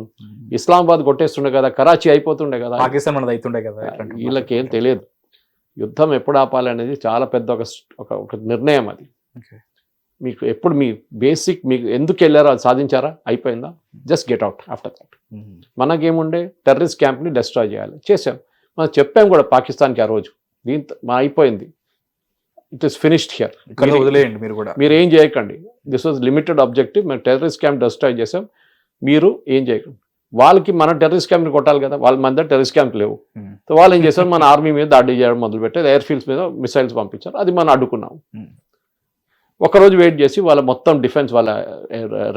ఇస్లామాబాద్ కొట్టేస్తుండే కదా, కరాచీ అయిపోతుండే కదా, పాకిస్తాన్ మనది అవుతుండే కదా. వీళ్ళకి ఏం తెలియదు యుద్ధం ఎప్పుడు ఆపాలి అనేది. చాలా పెద్ద ఒక నిర్ణయం అది. మీకు ఎప్పుడు మీ బేసిక్ మీకు ఎందుకు వెళ్ళారో అది సాధించారా, అయిపోయిందా, just get out after that. మనకేముండే టెర్రరిస్ట్ క్యాంప్ని డిస్ట్రాయ్ చేయాలి, చేసాం. మనం చెప్పాం కూడా పాకిస్తాన్కి ఆ రోజు, దీంతో అయిపోయింది, ఇట్ ఈస్ ఫినిష్డ్ హియర్, వదిలేయండి మీరు కూడా, మీరు ఏం చేయకండి, దిస్ వాజ్ లిమిటెడ్ ఆబ్జెక్టివ్, మేము టెర్రరిస్ట్ క్యాంప్ డిస్ట్రాయ్ చేసాం, మీరు ఏం చేయకండి. వాళ్ళకి మన టెర్రరిస్ట్ క్యాంప్ని కొట్టాలి కదా, వాళ్ళ మన దగ్గర టెర్రరిస్ట్ క్యాంప్ లేవు. సో వాళ్ళు ఏం చేశారు, మన ఆర్మీ మీద దాడి చేయడం మొదలుపెట్టారు, ఎయిర్ ఫీల్డ్స్ మీద మిసైల్స్ పంపించారు, అది మనం అడ్డుకున్నాం. ఒకరోజు వెయిట్ చేసి వాళ్ళ మొత్తం డిఫెన్స్, వాళ్ళ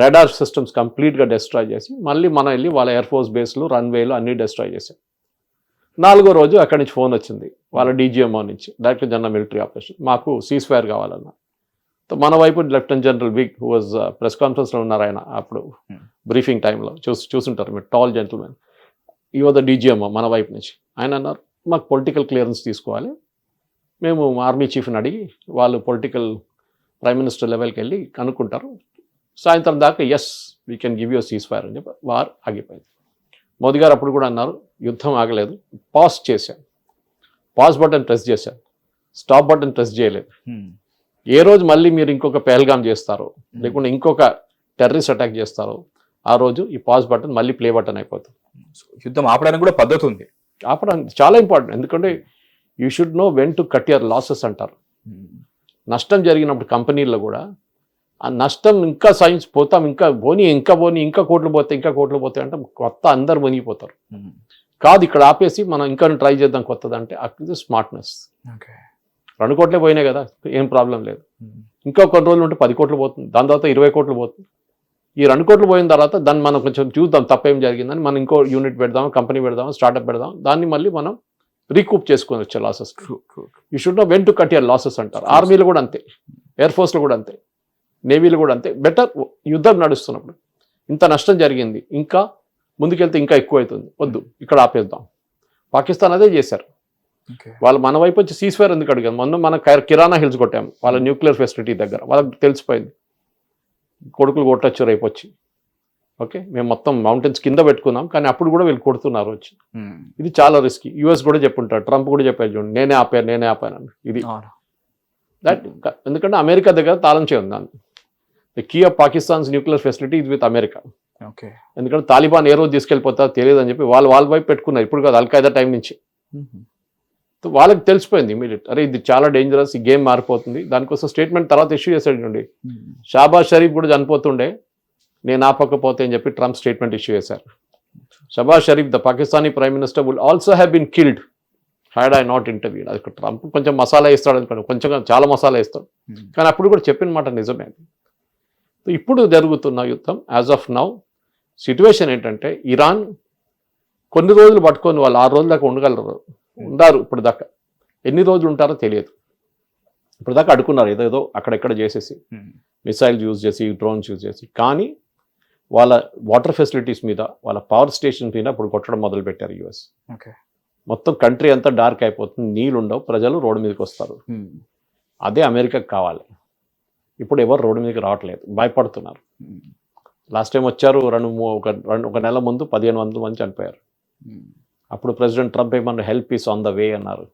రాడార్ సిస్టమ్స్ కంప్లీట్గా డిస్ట్రాయ్ చేసి మళ్ళీ మనం వెళ్ళి వాళ్ళ ఎయిర్ ఫోర్స్ బేస్లు, రన్వేలు అన్నీ డిస్ట్రాయ్ చేసాం. 4వ రోజు అక్కడి నుంచి ఫోన్ వచ్చింది వాళ్ళ డీజీఎంఓ నుంచి, డైరెక్టర్ జనరల్ మిలిటరీ ఆపరేషన్, మాకు సీజ్ ఫైర్ కావాలన్నా. మన వైపు lieutenant general wig who was press కాన్ఫరెన్స్లో ఉన్నారు ఆయన అప్పుడు బ్రీఫింగ్ టైంలో, చూసుంటారు మీరు, టాల్ జెంటిల్మెన్, ఈ వాజ్ ద డీజీఎంఓ మన వైపు నుంచి. ఆయన అన్నారు మాకు పొలిటికల్ క్లియరెన్స్ తీసుకోవాలి, మేము ఆర్మీ చీఫ్ని అడిగి వాళ్ళు పొలిటికల్ ప్రైమ్ మినిస్టర్ లెవెల్కి వెళ్ళి కనుక్కుంటారు, సాయంత్రం దాకా yes we can give you ceasefire అని చెప్పి వార్ ఆగిపోయింది. మోదీ గారు అప్పుడు కూడా అన్నారు యుద్ధం ఆగలేదు, పాజ్ చేశాను, పాజ్ బటన్ ప్రెస్ చేశాను, స్టాప్ బటన్ ప్రెస్ చేయలేదు. ఏ రోజు మళ్ళీ మీరు ఇంకొక పెహల్గాం చేస్తారో లేకుంటే ఇంకొక టెర్రరిస్ట్ అటాక్ చేస్తారో ఆ రోజు ఈ పాజ్ బటన్ మళ్ళీ ప్లే బటన్ అయిపోతుంది. యుద్ధం ఆపడానికి కూడా పద్ధతి ఉంది, ఆపడానికి చాలా ఇంపార్టెంట్. ఎందుకంటే you should know when to cut your losses అంటారు. నష్టం జరిగినప్పుడు కంపెనీల్లో కూడా ఆ నష్టం ఇంకా సైన్స్ పోతాం, ఇంకా పోనీ ఇంకా కోట్లు పోతాయి అంటే కొత్త అందరు మునిగిపోతారు. కాదు ఇక్కడ ఆపేసి మనం ఇంకా ట్రై చేద్దాం కొత్తది అంటే అది స్మార్ట్నెస్. 2 కోట్లే పోయినాయి కదా, ఏం ప్రాబ్లం లేదు, ఇంకా కొన్ని రోజులు ఉంటే 10 కోట్లు పోతుంది, దాని తర్వాత 20 కోట్లు పోతుంది. ఈ 2 కోట్లు పోయిన తర్వాత దాన్ని మనం కొంచెం చూద్దాం తప్పేం జరిగిందని, మనం ఇంకో యూనిట్ పెడదాం, కంపెనీ పెడదాం, స్టార్ట్అప్ పెడదాం, దాన్ని మళ్ళీ మనం రీకూప్ చేసుకొని వచ్చే losses. You should know when to cut your losses అంటారు. ఆర్మీలో కూడా అంతే, ఎయిర్ ఫోర్స్లో కూడా అంతే, నేవీలో కూడా అంతే. బెటర్ యుద్ధం నడుస్తున్నప్పుడు ఇంత నష్టం జరిగింది, ఇంకా ముందుకెళ్తే ఇంకా ఎక్కువ అవుతుంది, వద్దు ఇక్కడ ఆపేద్దాం. పాకిస్తాన్ అదే చేశారు. వాళ్ళు మన వైపు వచ్చి సీజ్ ఫైర్ ఎందుకు అడిగారు, మన కిరాణా హిల్స్ కొట్టాము వాళ్ళ న్యూక్లియర్ ఫెసిలిటీ దగ్గర, వాళ్ళకి తెలిసిపోయింది కొడుకులు కొట్టచ్చు రేపు వచ్చి. ఓకే, మేము మొత్తం మౌంటైన్స్ కింద పెట్టుకున్నాం, కానీ అప్పుడు కూడా వీళ్ళు కొడుతున్నారు వచ్చి. ఇది చాలా రిస్కీ. యూఎస్ కూడా చెప్పుంటారు, ట్రంప్ కూడా చెప్పారు చూడండి, నేనే ఆపాను ఇది. దట్ ఎందుకంటే అమెరికా దగ్గర తాళం చేయండి దాన్ని. The key of Pakistan's nuclear facility ఇది విత్ అమెరికా. ఎందుకంటే తాలిబాన్ ఏ రోజు తీసుకెళ్ళిపోతారో తెలియదు అని చెప్పి వాళ్ళ వైపు పెట్టుకున్నారు. ఇప్పుడు కాదు, అల్ఖైదా టైం నుంచి. వాళ్ళకి తెలిసిపోయింది ఇమీడియట్, అరే ఇది చాలా డేంజరస్, ఈ గేమ్ మారిపోతుంది. దానికోసం స్టేట్మెంట్ తర్వాత ఇష్యూ చేశాడు చూడండి. షాబాజ్ షరీఫ్ కూడా చనిపోతుండే, నేను ఆపకపోతే అని చెప్పి ట్రంప్ స్టేట్మెంట్ ఇష్యూ చేశారు. Shahbaz Sharif the Pakistani prime minister will also have been killed had I not interviewed. అది ట్రంప్ కొంచెం మసాలా ఇస్తాడు అనుకోండి, కొంచెం చాలా మసాలా ఇస్తాడు, కానీ అప్పుడు కూడా చెప్పిన మాట నిజమే. ఇప్పుడు జరుగుతున్న యుద్ధం యాజ్ ఆఫ్ నౌ సిచ్యువేషన్ ఏంటంటే, ఇరాన్ కొన్ని రోజులు పట్టుకొని వాళ్ళు 6 రోజుల దాకా ఉన్నారు ఇప్పుడు దాకా. ఎన్ని రోజులు ఉంటారో తెలియదు. ఇప్పుడు దాకా అడుకున్నారు ఏదో అక్కడెక్కడ చేసేసి, మిసైల్స్ యూజ్ చేసి, డ్రోన్స్ యూజ్ చేసి. కానీ వాళ్ళ వాటర్ ఫెసిలిటీస్ మీద, వాళ్ళ పవర్ స్టేషన్ మీద ఇప్పుడు కొట్టడం మొదలుపెట్టారు యూఎస్. మొత్తం కంట్రీ అంతా డార్క్ అయిపోతుంది, నీళ్ళు ఉండవు, ప్రజలు రోడ్డు మీదకి వస్తారు. అదే అమెరికాకి కావాలి. ఇప్పుడు ఎవరు రోడ్డు మీదకి రావట్లేదు, భయపడుతున్నారు. లాస్ట్ టైం వచ్చారు, ఒక నెల ముందు 1500 మంది చనిపోయారు. అప్పుడు ప్రెసిడెంట్ ట్రంప్ ఏమన్నా help is on the way అన్నారు.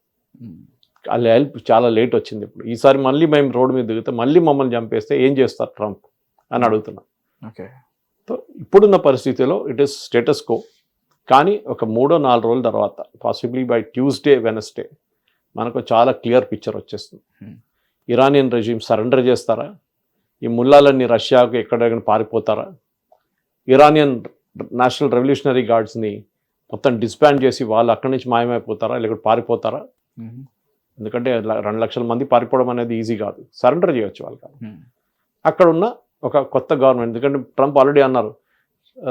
వాళ్ళ హెల్ప్ చాలా లేట్ వచ్చింది. ఇప్పుడు ఈసారి మళ్ళీ మేము రోడ్డు మీద దిగితే మళ్ళీ మమ్మల్ని చంపేస్తే ఏం చేస్తారు ట్రంప్ అని అడుగుతున్నాం. సో ఇప్పుడున్న పరిస్థితిలో ఇట్ ఈస్ స్టేటస్ కో. కానీ ఒక 3-4 రోజుల తర్వాత, పాసిబ్లీ బై ట్యూస్డే వెనస్డే, మనకు చాలా క్లియర్ పిక్చర్ వచ్చేస్తుంది. ఇరానియన్ రెజ్యూమ్ సరెండర్ చేస్తారా, ఈ ముల్లాలన్నీ రష్యాకు ఎక్కడెక్కడ పారిపోతారా, ఇరానియన్ నేషనల్ రెవల్యూషనరీ గార్డ్స్ని మొత్తం డిస్బాండ్ చేసి వాళ్ళు అక్కడి నుంచి మాయమైపోతారా, లేకపోతే పారిపోతారా. ఎందుకంటే 2 లక్షల మంది పారిపోవడం అనేది ఈజీ కాదు, సరెండర్ చేయొచ్చు వాళ్ళు కాదు. అక్కడ ఉన్న ఒక కొత్త గవర్నమెంట్, ఎందుకంటే ట్రంప్ ఆల్రెడీ అన్నారు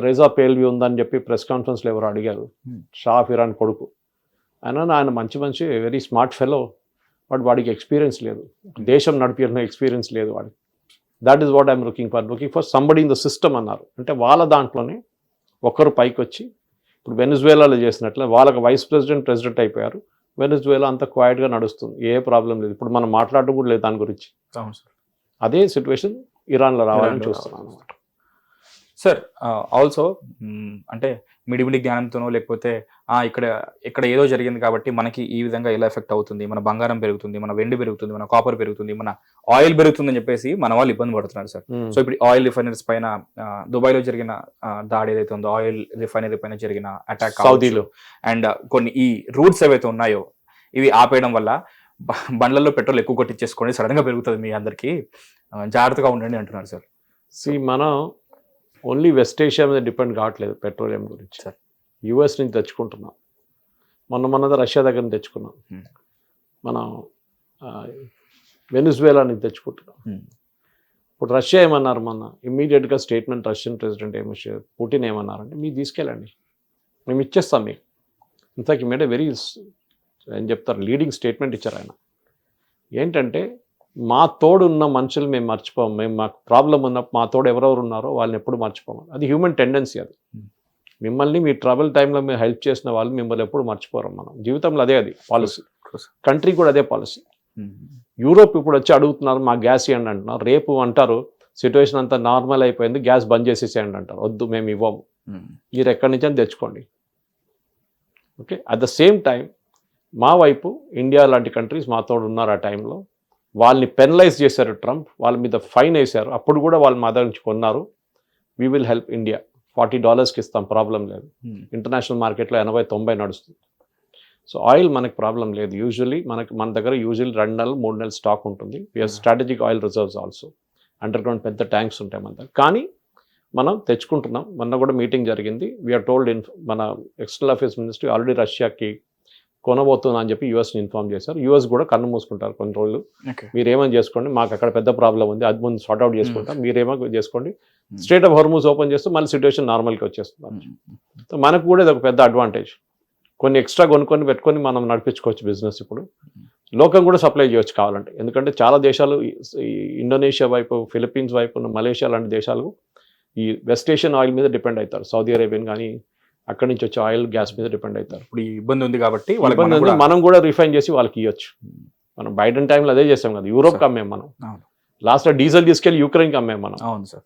రేజా పేల్వి ఉందని చెప్పి ప్రెస్ కాన్ఫరెన్స్లో ఎవరు అడిగారు, షా ఆఫ్ ఇరాన్ కొడుకు. ఆయన మంచి వెరీ స్మార్ట్ ఫెలో, వాడికి ఎక్స్పీరియన్స్ లేదు, దేశం నడిపిన ఎక్స్పీరియన్స్ లేదు వాడికి. That is what I'm looking for somebody in the system అన్నారు. అంటే వాళ్ళ దాంట్లోనే ఒకరు పైకి వచ్చి ఇప్పుడు వెనిజువేలాలో చేసినట్లే వాళ్ళకి వైస్ ప్రెసిడెంట్ అయిపోయారు. వెనిజువేలా అంత క్వైట్గా నడుస్తుంది, ఏ ప్రాబ్లం లేదు. ఇప్పుడు మనం మాట్లాడడం కూడా లేదు దాని గురించి. అవును సార్. అదే సిచ్యువేషన్ ఇరాన్లో రావాలని చూస్తున్నాం అనమాట. సార్ ఆల్సో అంటే మిడిమిడి జ్ఞానంతోనో లేకపోతే ఇక్కడ ఇక్కడ ఏదో జరిగింది కాబట్టి మనకి ఈ విధంగా ఎలా ఎఫెక్ట్ అవుతుంది, మన బంగారం పెరుగుతుంది, మన వెండి పెరుగుతుంది, మన కాపర్ పెరుగుతుంది, మన ఆయిల్ పెరుగుతుంది అని చెప్పేసి మన వాళ్ళు ఇబ్బంది పడుతున్నారు సార్. సో ఇప్పుడు ఆయిల్ రిఫైనరీస్ పైన దుబాయ్లో జరిగిన దాడి ఏదైతే ఉందో, ఆయిల్ రిఫైనరీ పైన జరిగిన అటాక్ సౌదీలో, అండ్ కొన్ని ఈ రూట్స్ ఏవైతే ఉన్నాయో ఇవి ఆపేయడం వల్ల బండ్లలో పెట్రోల్ ఎక్కువ కొట్టించేసుకోండి, సడన్ గా పెరుగుతుంది మీ అందరికీ, జాగ్రత్తగా ఉండండి అంటున్నారు సార్. మనం ఓన్లీ వెస్ట్ ఏషియా మీద డిపెండ్ కావట్లేదు పెట్రోలియం గురించి సార్. యూఎస్ నుంచి తెచ్చుకుంటున్నాం, మొన్న రష్యా దగ్గర నుంచి తెచ్చుకున్నాం, మనం వెనిజువేలా నుంచి తెచ్చుకుంటున్నాం. ఇప్పుడు రష్యా ఏమన్నారు మొన్న ఇమ్మీడియట్గా స్టేట్మెంట్, రష్యన్ ప్రెసిడెంట్ పుటిన్ ఏమన్నారంటే మీరు తీసుకెళ్ళండి, మేము ఇచ్చేస్తాం మీకు. ఇన్ఫాక్ట్ మేడ్ వెరీ ఏం చెప్తారు లీడింగ్ స్టేట్మెంట్ ఇచ్చారు ఆయన. ఏంటంటే మా తోడు ఉన్న మనుషులు మేము మర్చిపోము, మేము మాకు ప్రాబ్లం ఉన్నప్పుడు మా తోడు ఎవరెవరు ఉన్నారో వాళ్ళని ఎప్పుడు మర్చిపోము. అది హ్యూమన్ టెండెన్సీ. అది మిమ్మల్ని మీ ట్రబుల్ టైంలో మీరు హెల్ప్ చేసిన వాళ్ళు మిమ్మల్ని ఎప్పుడు మర్చిపోరు. మనం జీవితంలో అదే అది పాలసీ, కంట్రీ కూడా అదే పాలసీ. యూరోప్ ఇప్పుడు వచ్చి అడుగుతున్నారు మా గ్యాస్ ఇవ్వండి అంటున్నారు, రేపు అంటారు సిచ్యువేషన్ అంతా నార్మల్ అయిపోయింది గ్యాస్ బంద్ చేసేసేయండి అంటారు, వద్దు మేము ఇవ్వము, మీరు ఎక్కడి నుంచి అని తెచ్చుకోండి. Okay, at the same time మా వైపు ఇండియా లాంటి కంట్రీస్ మా తోడు ఉన్నారు. ఆ టైంలో వాళ్ళని పెనలైజ్ చేశారు ట్రంప్, వాళ్ళ మీద ఫైన్ వేశారు, అప్పుడు కూడా వాళ్ళు మా దగ్గర నుంచి కొన్నారు. వీ విల్ హెల్ప్ ఇండియా, $40కి ఇస్తాం, ప్రాబ్లం లేదు. ఇంటర్నేషనల్ మార్కెట్లో 80-90 నడుస్తుంది. సో ఆయిల్ మనకి ప్రాబ్లం లేదు. యూజువల్లీ మన దగ్గర యూజువల్లీ 2 నెలలు 3 నెలలు స్టాక్ ఉంటుంది. We are strategic oil reserves also, underground పెద్ద ట్యాంక్స్ ఉంటాయి మన దగ్గర. కానీ మనం తెచ్చుకుంటున్నాం. మొన్న కూడా మీటింగ్ జరిగింది. వీఆర్ టోల్డ్ మన ఎక్స్టర్నల్ అఫేర్స్ మినిస్ట్రీ ఆల్రెడీ రష్యాకి కొనబోతున్నా అని చెప్పి యూఎస్ని ఇన్ఫార్మ్ చేశారు. యూఎస్ కూడా కన్ను మూసుకుంటారు కొన్ని రోజులు, మీరు ఏమైనా చేసుకోండి, మాకు అక్కడ పెద్ద ప్రాబ్లం ఉంది, అది ముందు సార్ట్అవుట్ చేసుకుంటాం, మీరేమో చేసుకోండి. స్ట్రేట్ ఆఫ్ హార్మూజ్ ఓపెన్ చేస్తూ మళ్ళీ సిచ్యువేషన్ నార్మల్కి వచ్చేస్తున్నారు. సో మనకు కూడా ఇది ఒక పెద్ద అడ్వాంటేజ్. కొన్ని ఎక్స్ట్రా కొనుక్కొని పెట్టుకొని మనం నడిపించుకోవచ్చు బిజినెస్. ఇప్పుడు లోకం కూడా సప్లై చేయవచ్చు కావాలంటే, ఎందుకంటే చాలా దేశాలు ఇండోనేషియా వైపు, ఫిలిప్పీన్స్ వైపు, మలేషియా లాంటి దేశాలు ఈ వెస్ట్ ఏషియన్ ఆయిల్ మీద డిపెండ్ అవుతారు. సౌదీ అరేబియన్ కానీ అక్కడి నుంచి వచ్చే ఆయిల్ గ్యాస్ మీద డిపెండ్ అవుతారు. ఇప్పుడు ఈ ఇబ్బంది ఉంది కాబట్టి మనం కూడా రిఫైన్ చేసి వాళ్ళకి ఇవ్వచ్చు. మనం బైడెన్ టైంలో అదే చేసాం కదా, యూరోప్కి అమ్మాం మనం. లాస్ట్లో డీజిల్ తీసుకెళ్ళి యూక్రెయిన్కి అమ్మాం మనం. అవును సార్.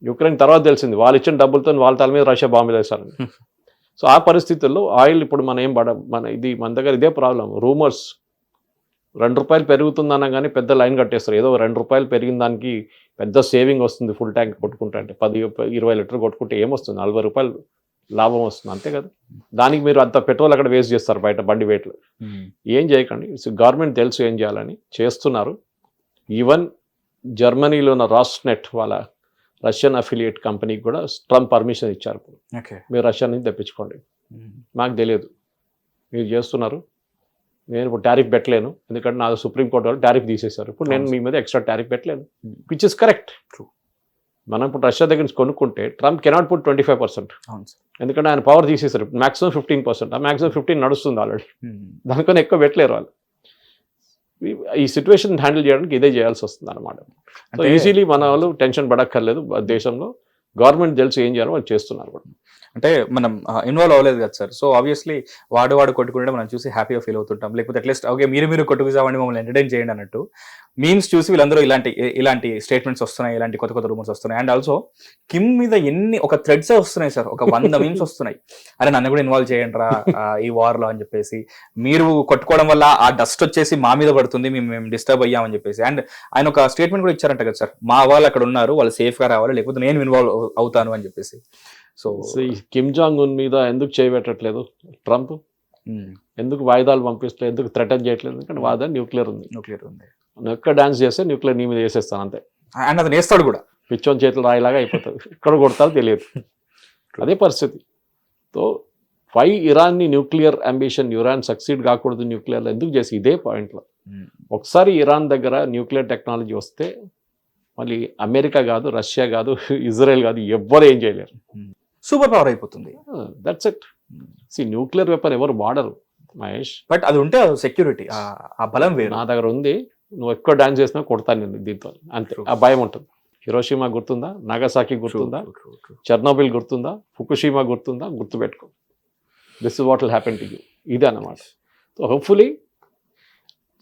యూక్రెయిన్ తర్వాత తెలిసింది వాళ్ళు ఇచ్చిన డబ్బులతో వాళ్ళ తల మీద రష్యా బాంబులు వేశారని. సో ఆ పరిస్థితుల్లో ఆయిల్ ఇప్పుడు మనం ఏం మన దగ్గర ఇదే ప్రాబ్లం. రూమర్స్ ₹2 పెరుగుతుందన్నా కానీ పెద్ద లైన్ కట్టేస్తారు. ఏదో ₹2 పెరిగిన దానికి పెద్ద సేవింగ్ వస్తుంది ఫుల్ ట్యాంక్ కొట్టుకుంటే. అంటే 10-20 లీటర్ కొట్టుకుంటే ఏమొస్తుంది, ₹40 లాభం వస్తుంది, అంతే కదా. దానికి మీరు అంత పెట్రోల్ అక్కడ వేస్ట్ చేస్తారు బయట బండి వెయిట్లు. ఏం చేయకండి, గవర్నమెంట్ తెలుసు ఏం చేయాలని, చేస్తున్నారు. ఈవెన్ జర్మనీలో ఉన్న రాస్నెట్ వాళ్ళ రష్యన్ అఫిలియేట్ కంపెనీకి కూడా ట్రంప్ పర్మిషన్ ఇచ్చారు. మీరు రష్యా నుంచి తెప్పించుకోండి, మాకు తెలియదు, మీరు చేస్తున్నారు, నేను ఇప్పుడు టారిఫ్ పెట్టలేను, ఎందుకంటే నా సుప్రీంకోర్టు వాళ్ళు టారిఫ్ తీసేశారు, ఇప్పుడు నేను మీ మీద ఎక్స్ట్రా టారిఫ్ పెట్టలేను, విచ్ ఇస్ కరెక్ట్. మనం ఇప్పుడు రష్యా దగ్గర నుంచి కొనుక్కుంటే ట్రంప్ కెనాట్ పుట్ 25%, ఎందుకంటే ఆయన పవర్ తీసేశారు. మాక్సిమం 15%, ఆ మాక్సిమం 15 నడుస్తుంది ఆల్రెడీ, దానికన్నా ఎక్కువ పెట్టలేరు వాళ్ళు. ఈ సిచ్యువేషన్ హ్యాండిల్ చేయడానికి ఇదే చేయాల్సి వస్తుంది అనమాట. సో ఈజీలీ మన వాళ్ళు టెన్షన్ పడక్కర్లేదు. దేశంలో గవర్నమెంట్ తెలుసు ఏం చేయాలో వాళ్ళు చేస్తున్నారు కూడా. అంటే మనం ఇన్వాల్వ్ అవ్వలేదు కదా సార్. సో ఆబ్వియస్లీ వాడు కొట్టుకుంటే మనం చూసి హ్యాపీగా ఫీల్ అవుతుంటాం, లేకపోతే అట్లీస్ట్ ఓకే మీరు కొట్టుకుసావండి, మమ్మల్ని ఎంటర్టైన్ చేయండి అన్నట్టు మీమ్స్ చూసి వీళ్ళందరూ ఇలాంటి స్టేట్మెంట్స్ వస్తున్నాయి, ఇలాంటి కొత్త రూమర్స్ వస్తున్నాయి. అండ్ ఆల్సో కిమ్ మీద ఒక థ్రెడ్సే వస్తున్నాయి సార్, ఒక 100 మీమ్స్ వస్తున్నాయి, అరే నన్ను కూడా ఇన్వాల్వ్ చేయండి రా ఈ వార్లో అని చెప్పేసి, మీరు కొట్టుకోవడం వల్ల ఆ డస్ట్ వచ్చేసి మా మీద పడుతుంది, మేము డిస్టర్బ్ అయ్యామని చెప్పేసి. అండ్ ఆయన ఒక స్టేట్మెంట్ కూడా ఇచ్చారంట కదా సార్, మా వాళ్ళు అక్కడ ఉన్నారు, వాళ్ళు సేఫ్గా రావాలి, లేకపోతే నేను ఇన్వాల్వ్ అవుతాను అని చెప్పేసి. సో కిమ్ జాంగ్ ఉన్ మీద ఎందుకు చేయబెట్టట్లేదు ట్రంప్, ఎందుకు వాయిదాలు పంపిస్తలేదు, ఎందుకు థ్రెటన్ చేయట్లేదు? ఎందుకంటే వాద న్యూక్లియర్ ఉంది. నువ్వు ఎక్కడ డాన్స్ చేస్తే న్యూక్లియర్ నీ మీద వేసేస్తాను అంతే. అండ్ అది వేస్తాడు కూడా, పిచ్చోని చేతులు రాయిలాగా అయిపోతుంది, ఎక్కడ కొడతారో తెలియదు, అదే పరిస్థితి. సో వై ఇరాన్ని న్యూక్లియర్ అంబిషన్, ఇరాన్ సక్సీడ్ కాకూడదు న్యూక్లియర్లో ఎందుకు చేసి ఇదే పాయింట్లో. ఒకసారి ఇరాన్ దగ్గర న్యూక్లియర్ టెక్నాలజీ వస్తే మళ్ళీ అమెరికా కాదు, రష్యా కాదు, ఇజ్రాయెల్ కాదు, ఎవ్వరు ఏం చేయలేరు, సూపర్ పవర్ అయిపోతుంది. That's it. న్యూక్లియర్ వెపన్ ఎవరు వాడరు మహేష్, బట్ అది ఉంటే సెక్యూరిటీ, ఆ బలం వేరు. నా దగ్గర ఉంది, నువ్వు ఎక్కువ డాన్స్ చేసినా కొడతాను నేను దీంతో, అంతే. ఆ భయం ఉంటుంది. హిరోషిమా గుర్తుందా, నాగసాకి గుర్తుందా, చెర్నోబిల్ గుర్తుందా, ఫుకుషిమా గుర్తుందా, గుర్తుపెట్టుకో. This is what will happen to you, ఇదే అన్నమాట. సో హోప్ఫుల్లీ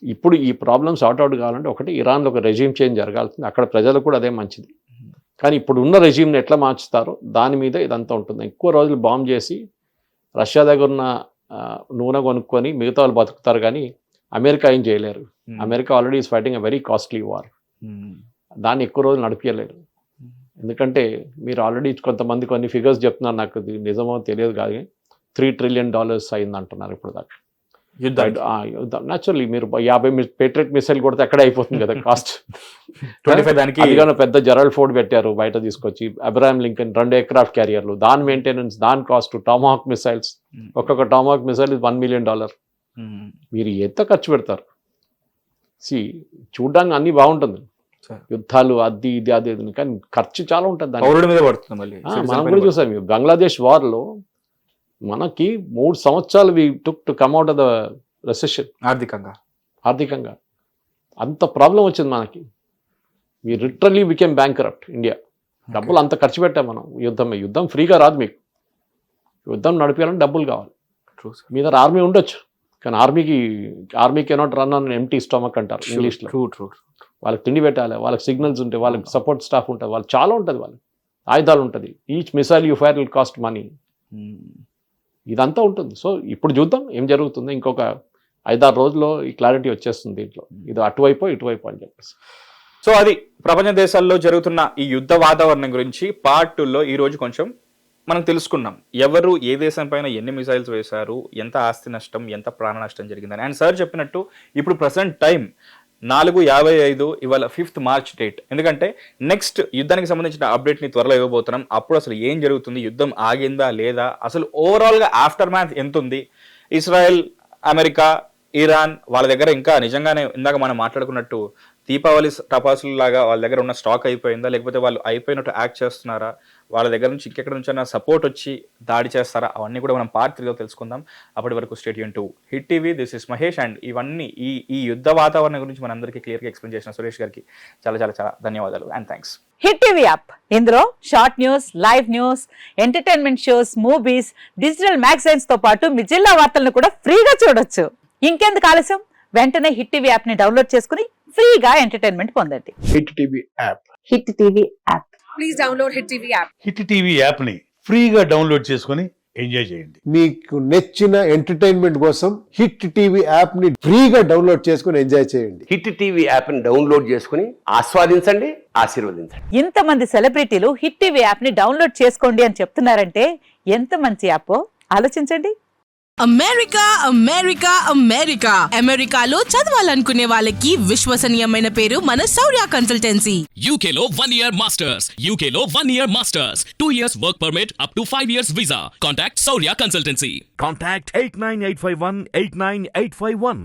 ఇప్పుడు ఈ ప్రాబ్లమ్ సార్ట్ అవుట్ కావాలంటే ఒకటి ఇరాన్లో ఒక రెజ్యూమ్ చేంజ్ జరగాల్సింది, అక్కడ ప్రజలకు కూడా అదే మంచిది. కానీ ఇప్పుడు ఉన్న రెజ్యూమ్ని ఎట్లా మార్చుతారో దాని మీద ఇదంతా ఉంటుంది. ఎక్కువ రోజులు బాంబ్ చేసి రష్యా దగ్గర ఉన్న నూనె కొనుక్కొని మిగతా వాళ్ళు బతుకుతారు, కానీ అమెరికా ఏం చేయలేరు. America already is fighting a very costly war. దాన్ని ఎక్కువ రోజులు నడిపించలేరు. ఎందుకంటే మీరు ఆల్రెడీ కొంతమంది కొన్ని ఫిగర్స్ చెప్తున్నారు, నాకు ఇది నిజమో తెలియదు కానీ $3 trillion అయింది అంటున్నారు ఇప్పుడు దాకా యుద్ధం. న్యాచురల్లీ మీరు 50 పేట్రియట్ మిసైల్ కొడితే అక్కడే అయిపోతుంది కదా కాస్ట్. 25 దానికి అదిగానో పెద్ద జెరాల్డ్ ఫోర్డ్ పెట్టారు బయట తీసుకొచ్చి, అబ్రహాం లింకన్ 2 ఎయిర్క్రాఫ్ట్ క్యారియర్లు, దాని మెయింటెనెన్స్, దాని కాస్ట్, టామాహాక్ మిసైల్స్, ఒక్కొక్క టామాహాక్ మిసైల్ $1 million. మీరు ఎంత ఖర్చు పెడతారు? చూడడానికి అన్ని బాగుంటుంది, యుద్ధాలు అది ఇది అది ఇది, కానీ ఖర్చు చాలా ఉంటుంది దాని పౌరుడి మీద పడుతుంది మళ్ళీ. మనం కూడా చూసాం బంగ్లాదేశ్ వార్లో మనకి 3 సంవత్సరాలు we took to come out of the recession. ఆర్థికంగా అంత ప్రాబ్లం వచ్చింది మనకి. We literally became bankrupt India. డబ్బులు అంత ఖర్చు పెట్టాం మనం యుద్ధం ఫ్రీగా రాదు. మీకు యుద్ధం నడిపించాలంటే డబ్బులు కావాలి. మీ దగ్గర ఆర్మీ ఉండొచ్చు, కానీ army cannot run on empty stomach అంటారు ఇంగ్లీష్లో. వాళ్ళకి తిండి పెట్టాలి, వాళ్ళకి సిగ్నల్స్ ఉంటాయి, వాళ్ళకి సపోర్ట్ స్టాఫ్ ఉంటుంది, వాళ్ళు చాలా ఉంటుంది, వాళ్ళకి ఆయుధాలు ఉంటుంది. Each missile you fire will cost money. ఇదంతా ఉంటుంది. సో ఇప్పుడు చూద్దాం ఏం జరుగుతుందో. ఇంకొక 5-6 రోజుల్లో ఈ క్లారిటీ వచ్చేస్తుంది దీంట్లో, ఇది అటువైపు ఇటువైపు అని చెప్పేసి. సో అది ప్రపంచ దేశాల్లో జరుగుతున్న ఈ యుద్ధ వాతావరణం గురించి పార్ట్ 2లో ఈ రోజు కొంచెం మనం తెలుసుకున్నాం. ఎవరు ఏ దేశం పైన ఎన్ని మిసైల్స్ వేశారు, ఎంత ఆస్తి నష్టం, ఎంత ప్రాణ నష్టం జరిగిందని. అండ్ సార్ చెప్పినట్టు ఇప్పుడు ప్రెసెంట్ టైం 4:55, ఇవాళ 5th March డేట్. ఎందుకంటే నెక్స్ట్ యుద్ధానికి సంబంధించిన అప్డేట్ని త్వరలో ఇవ్వబోతున్నాం. అప్పుడు అసలు ఏం జరుగుతుంది, యుద్ధం ఆగిందా లేదా, అసలు ఓవరాల్గా ఆఫ్టర్ మ్యాథ్ ఎంత ఉంది, ఇజ్రాయెల్, అమెరికా, ఇరాన్ వాళ్ళ దగ్గర ఇంకా నిజంగానే ఇందాక మనం మాట్లాడుకున్నట్టు దీపావళి టపాసులు లాగా వాళ్ళ దగ్గర ఉన్న స్టాక్ అయిపోయిందా, లేకపోతే వాళ్ళు అయిపోయినట్టు యాక్ట్ చేస్తున్నారా, వాళ్ళ దగ్గర నుంచి ఇంకెక్కడ నుంచి సపోర్ట్ వచ్చి దాడి చేస్తారా, అవన్నీ కూడా మనం పార్ట్ 3లో తెలుసుకుందాం. అప్పటి వరకు stay tune to hit TV. This is Mahesh. And ఇవన్నీ ఈ యుద్ధ వాతావరణం గురించి మనందరికీ క్లియర్గా ఎక్స్ప్లెయిన్ చేసిన సురేష్ గారికి చాలా చాలా చాలా ధన్యవాదాలు and thanks. Hit TV app, ఇందులో short news, live news, entertainment shows, movies, digital magazines తో పాటు మీ జిల్లా వార్తలను కూడా ఫ్రీగా చూడొచ్చు. ఇంకెందుకు ఆలస్యం, వెంటనే హిట్ టీవీ యాప్ ని డౌన్లోడ్ చేసుకుని ఫ్రీగా ఎంటర్టైన్మెంట్ పొందండి. Hit TV app. Hit TV app. Please download hit TV app. Hit TV app ని ఫ్రీగా డౌన్లోడ్ చేసుకొని ఎంజాయ్ చేయండి. మీకు నచ్చిన ఎంటర్టైన్మెంట్ కోసం హిట్ టీవీ యాప్ ని ఫ్రీగా డౌన్లోడ్ చేసుకొని ఎంజాయ్ చేయండి. హిట్ టీవీ యాప్ ని డౌన్లోడ్ చేసుకుని ఆస్వాదించండి, ఆశీర్వదించండి. ఇంతమంది సెలబ్రిటీలు హిట్ టీవీ యాప్ ని డౌన్లోడ్ చేసుకోండి అని చెప్తున్నారంటే ఎంత మంచి యాప్ ఆలోచించండి. అమెరికా అమెరికా అమెరికా అమెరికాలో చదవాలనుకునే వాళ్ళకి విశ్వసనీయమైన పేరు మన శౌర్య కన్సల్టెన్సీ. UK లో 1 year masters, UK లో 1 year masters, 2 years work permit up to 5 years visa. Contact Saurya Consultancy. Contact 89851 89851.